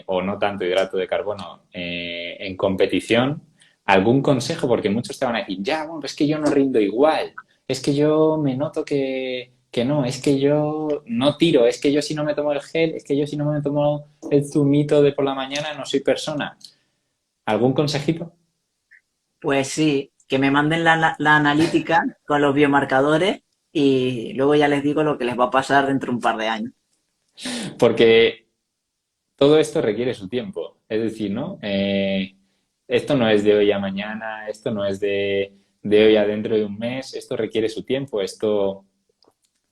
o no tanto hidrato de carbono en competición, algún consejo, porque muchos te van a decir, ya, bueno, es que yo no rindo igual, es que yo me noto que no, es que yo no tiro, es que yo si no me tomo el gel, es que yo si no me tomo el zumito de por la mañana no soy persona. ¿Algún consejito? Pues sí, que me manden la analítica con los biomarcadores y luego ya les digo lo que les va a pasar dentro de un par de años. Porque todo esto requiere su tiempo. Es decir, ¿no? Esto no es de hoy a mañana, esto no es de hoy a dentro de un mes, esto requiere su tiempo, esto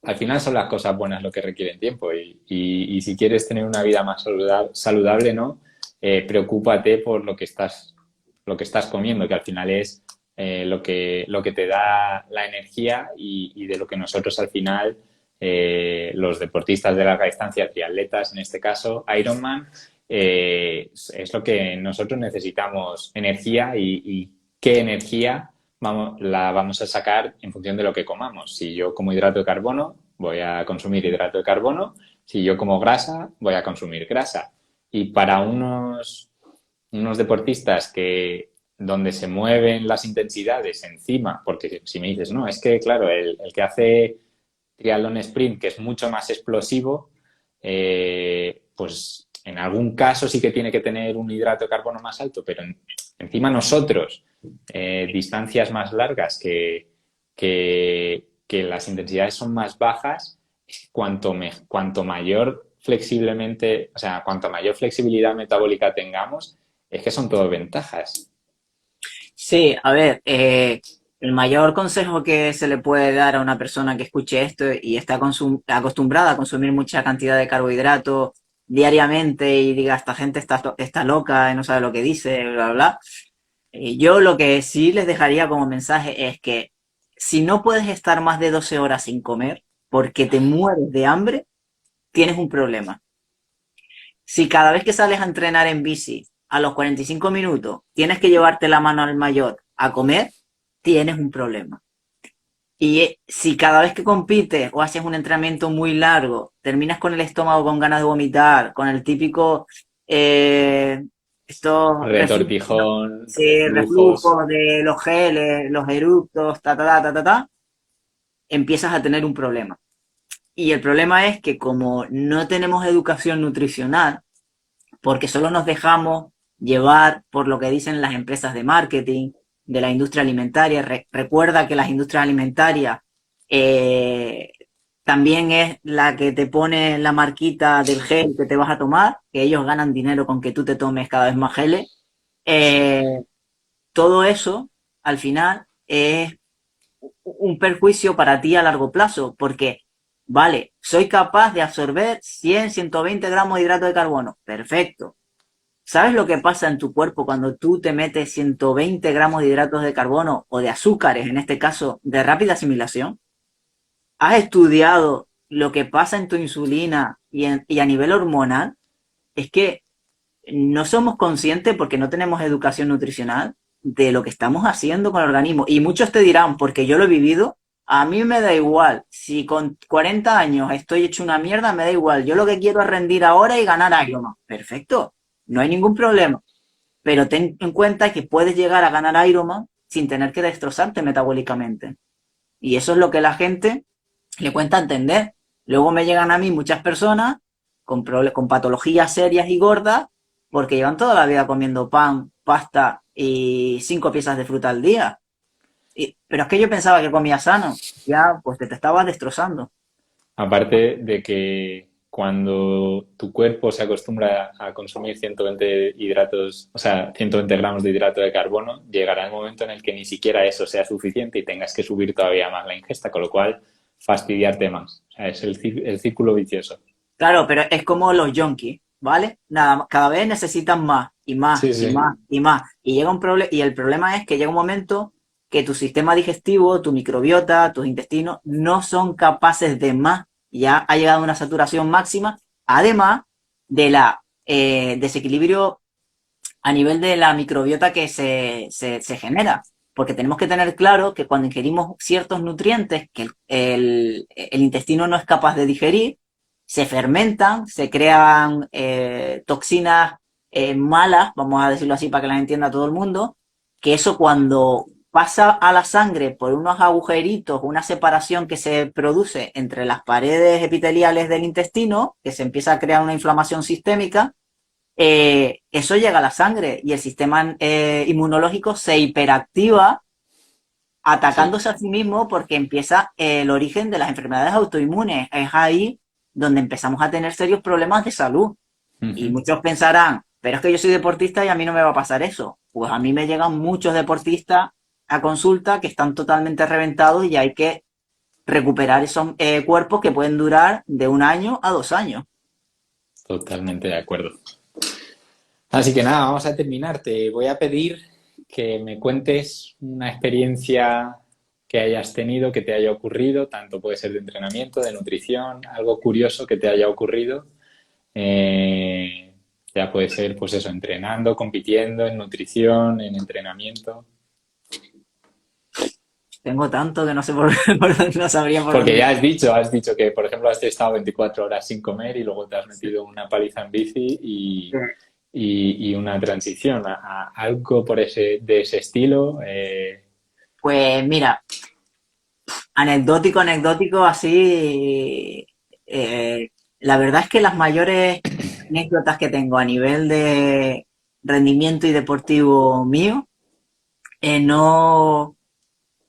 al final son las cosas buenas lo que requieren tiempo y si quieres tener una vida más saludable, ¿no? Preocúpate por lo que estás comiendo, que al final es lo que te da la energía y de lo que nosotros al final, los deportistas de larga distancia, triatletas en este caso, Ironman, es lo que nosotros necesitamos, energía y qué energía la vamos a sacar en función de lo que comamos. Si yo como hidrato de carbono, voy a consumir hidrato de carbono. Si yo como grasa, voy a consumir grasa. Y para unos deportistas que donde se mueven las intensidades encima, porque si me dices, no, es que claro, el que hace triatlón sprint, que es mucho más explosivo, pues en algún caso sí que tiene que tener un hidrato de carbono más alto, pero encima nosotros, distancias más largas que las intensidades son más bajas, cuanto mayor flexiblemente, o sea, cuanto mayor flexibilidad metabólica tengamos, es que son todo ventajas. Sí, a ver, el mayor consejo que se le puede dar a una persona que escuche esto y está acostumbrada a consumir mucha cantidad de carbohidratos diariamente y diga, esta gente está loca y no sabe lo que dice, bla, bla, bla. Yo lo que sí les dejaría como mensaje es que si no puedes estar más de 12 horas sin comer porque te mueres de hambre, tienes un problema. Si cada vez que sales a entrenar en bici, a los 45 minutos, tienes que llevarte la mano al mayor a comer, tienes un problema. Y si cada vez que compites o haces un entrenamiento muy largo, terminas con el estómago con ganas de vomitar, con el típico, eh, estos reflujos, Retortijón, sí, reflujos. reflujos de los geles, los eructos, empiezas a tener un problema. Y el problema es que como no tenemos educación nutricional, porque solo nos dejamos llevar por lo que dicen las empresas de marketing, de la industria alimentaria. Recuerda que las industrias alimentarias eh, también es la que te pone la marquita del gel que te vas a tomar, que ellos ganan dinero con que tú te tomes cada vez más geles. Eh, todo eso, al final, es un perjuicio para ti a largo plazo, porque, vale, soy capaz de absorber 100, 120 gramos de hidrato de carbono, perfecto. ¿Sabes lo que pasa en tu cuerpo cuando tú te metes 120 gramos de hidratos de carbono o de azúcares, en este caso, de rápida asimilación? ¿Has estudiado lo que pasa en tu insulina y a nivel hormonal? Es que no somos conscientes porque no tenemos educación nutricional de lo que estamos haciendo con el organismo. Y muchos te dirán, porque yo lo he vivido, a mí me da igual. Si con 40 años estoy hecho una mierda, me da igual. Yo lo que quiero es rendir ahora y ganar Ironman. Perfecto, no hay ningún problema. Pero ten en cuenta que puedes llegar a ganar Ironman sin tener que destrozarte metabólicamente. Y eso es lo que la gente le cuesta entender. Luego me llegan a mí muchas personas con patologías serias y gordas porque llevan toda la vida comiendo pan, pasta y 5 piezas de fruta al día. Pero es que yo pensaba que comía sano. Ya, pues te estabas destrozando. Aparte de que cuando tu cuerpo se acostumbra a consumir 120 hidratos, o sea, 120 gramos de hidrato de carbono, llegará el momento en el que ni siquiera eso sea suficiente y tengas que subir todavía más la ingesta, con lo cual fastidiarte más. O sea, es el círculo vicioso. Claro, pero es como los junkies, ¿vale? Nada, cada vez necesitan más y más Sí, y sí. más y más. Y llega un problema, y el problema es que llega un momento que tu sistema digestivo, tu microbiota, tus intestinos no son capaces de más. Ya ha llegado a una saturación máxima, además de la desequilibrio a nivel de la microbiota que se genera. Porque tenemos que tener claro que cuando ingerimos ciertos nutrientes que el intestino no es capaz de digerir, se fermentan, se crean toxinas malas, vamos a decirlo así para que las entienda todo el mundo, que eso cuando pasa a la sangre por unos agujeritos, una separación que se produce entre las paredes epiteliales del intestino, que se empieza a crear una inflamación sistémica, eso llega a la sangre y el sistema inmunológico se hiperactiva Sí. atacándose a sí mismo porque empieza el origen de las enfermedades autoinmunes. Es ahí donde empezamos a tener serios problemas de salud. Y Ujú. muchos pensarán, pero es que yo soy deportista y a mí no me va a pasar eso. Pues a mí me llegan muchos deportistas a consulta que están totalmente reventados y hay que recuperar esos cuerpos que pueden durar de 1 año a 2 años. Totalmente de acuerdo. Así que nada, vamos a terminar. Te voy a pedir que me cuentes una experiencia que hayas tenido, que te haya ocurrido, tanto puede ser de entrenamiento, de nutrición, algo curioso que te haya ocurrido. Eh, ya puede ser, pues eso, entrenando, compitiendo, en nutrición, en entrenamiento. Tengo tanto que no sé por dónde, no sabría por Porque dónde. ya has dicho que, por ejemplo, has estado 24 horas sin comer y luego te has metido una paliza en bici y una transición a algo de ese estilo. Pues mira, anecdótico, así. La verdad es que las mayores anécdotas que tengo a nivel de rendimiento y deportivo mío no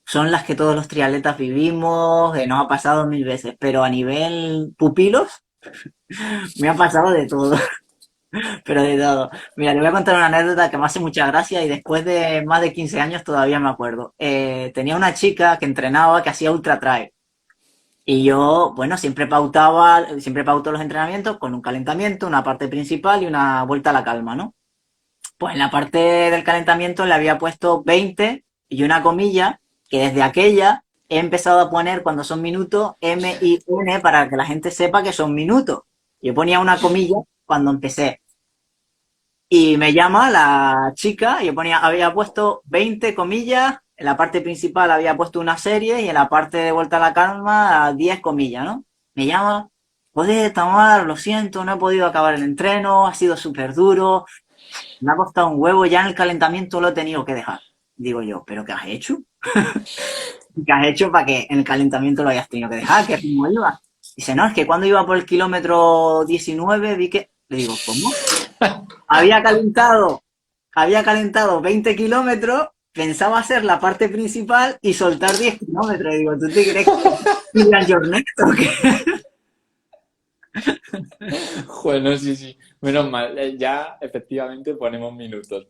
son las que todos los triatletas vivimos, nos ha pasado 1000 veces, pero a nivel pupilos me ha pasado de todo. Pero de todo. Mira, le voy a contar una anécdota que me hace mucha gracia y después de más de 15 años todavía me acuerdo. Tenía una chica que entrenaba que hacía ultra trail. Y yo, bueno, siempre pauto los entrenamientos con un calentamiento, una parte principal y una vuelta a la calma, ¿no? Pues en la parte del calentamiento le había puesto 20 y una comilla que desde aquella he empezado a poner cuando son minutos M y N para que la gente sepa que son minutos. Yo ponía una comilla cuando empecé. Y me llama la chica, yo había puesto 20 comillas, en la parte principal había puesto una serie y en la parte de vuelta a la calma 10 comillas, ¿no? Me llama, joder, Tamar, lo siento, no he podido acabar el entreno, ha sido súper duro, me ha costado un huevo, ya en el calentamiento lo he tenido que dejar. Digo yo, ¿pero qué has hecho? ¿Qué has hecho para que en el calentamiento lo hayas tenido que dejar? ¿Qué ritmo iba? Dice, no, es que cuando iba por el kilómetro 19 vi que... Le digo, ¿cómo? Había calentado, había calentado 20 kilómetros, pensaba hacer la parte principal y soltar 10 kilómetros. Y digo, ¿tú te crees que Kilian Jornet o qué? Bueno, sí, sí. Menos mal. Ya efectivamente ponemos minutos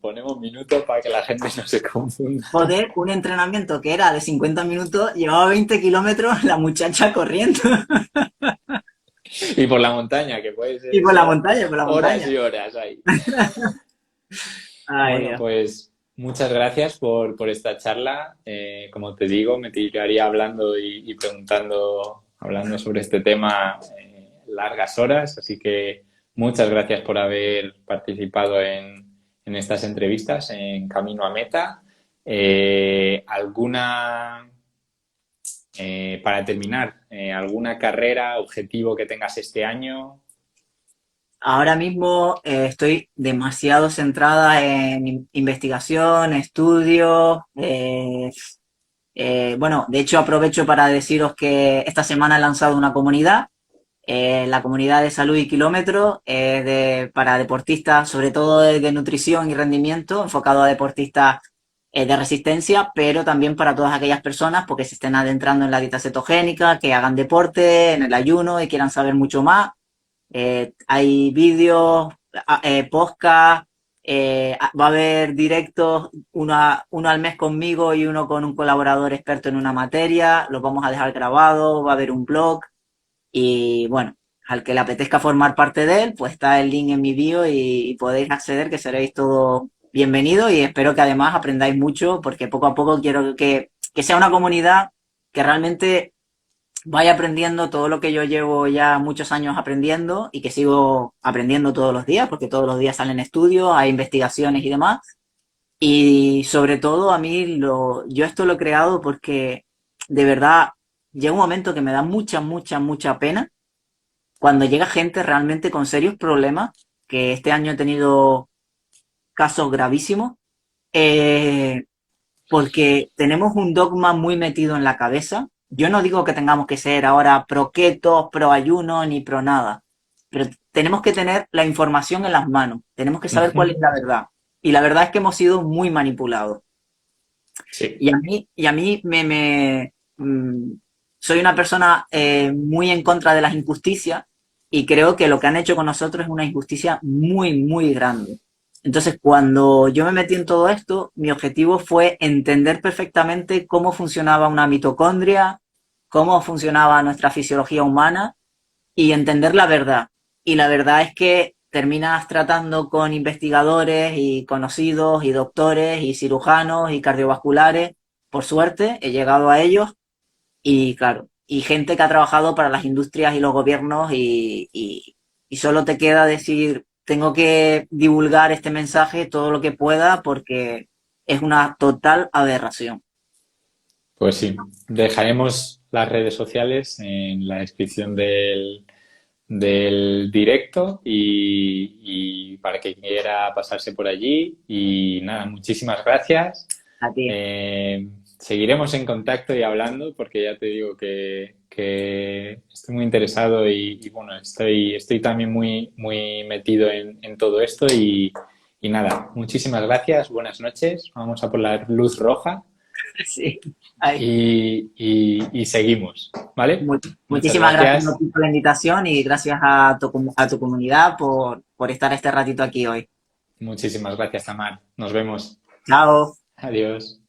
para que la gente no se confunda. Joder, un entrenamiento que era de 50 minutos, llevaba 20 kilómetros la muchacha corriendo. Y por la montaña, que puede ser Y por la eso, montaña, por la horas montaña. y horas ahí. Ay, Bueno, Dios. pues muchas gracias por esta charla. Como te digo, me tiraría hablando y preguntando, hablando sobre este tema largas horas, así que muchas gracias por haber participado en estas entrevistas en Camino a Meta. Para terminar, alguna carrera, objetivo que tengas este año? Ahora mismo estoy demasiado centrada en investigación, estudio, Bueno, de hecho aprovecho para deciros que esta semana he lanzado una comunidad, la comunidad de salud y kilómetros, para deportistas, sobre todo de nutrición y rendimiento, enfocado a deportistas de resistencia, pero también para todas aquellas personas porque se estén adentrando en la dieta cetogénica, que hagan deporte, en el ayuno y quieran saber mucho más. Hay vídeos, podcast, va a haber directos, uno al mes conmigo y uno con un colaborador experto en una materia, los vamos a dejar grabados, va a haber un blog y bueno, al que le apetezca formar parte de él, pues está el link en mi bio y podéis acceder, que seréis todos bienvenidos y espero que además aprendáis mucho porque poco a poco quiero que sea una comunidad que realmente vaya aprendiendo todo lo que yo llevo ya muchos años aprendiendo y que sigo aprendiendo todos los días, porque todos los días salen estudios, hay investigaciones y demás. Y sobre todo a mí yo esto lo he creado porque de verdad llega un momento que me da mucha pena cuando llega gente realmente con serios problemas, que este año he tenido casos gravísimos, eh, porque tenemos un dogma muy metido en la cabeza. Yo no digo que tengamos que ser ahora pro keto, pro ayuno, ni pro nada, pero tenemos que tener la información en las manos, tenemos que saber cuál es Ujú. la verdad. Y la verdad es que hemos sido muy manipulados. Sí, Y a mí soy una persona muy en contra de las injusticias y creo que lo que han hecho con nosotros es una injusticia muy grande. Entonces, cuando yo me metí en todo esto, mi objetivo fue entender perfectamente cómo funcionaba una mitocondria, cómo funcionaba nuestra fisiología humana y entender la verdad. Y la verdad es que terminas tratando con investigadores y conocidos y doctores y cirujanos y cardiovasculares. Por suerte, he llegado a ellos y claro, y gente que ha trabajado para las industrias y los gobiernos y solo te queda decir, tengo que divulgar este mensaje todo lo que pueda porque es una total aberración. pues sí. Dejaremos las redes sociales en la descripción del directo y para que quiera pasarse por allí. Y nada, muchísimas gracias. A ti. Seguiremos en contacto y hablando porque ya te digo que estoy muy interesado y bueno, estoy también muy metido en todo esto y nada, muchísimas gracias, buenas noches, vamos a por la luz roja Sí. Ay, y seguimos, ¿vale? Muchas muchísimas gracias a gracias, ti por la invitación y gracias a a tu comunidad por estar este ratito aquí hoy. muchísimas gracias, Tamar. Nos vemos. Chao. Adiós.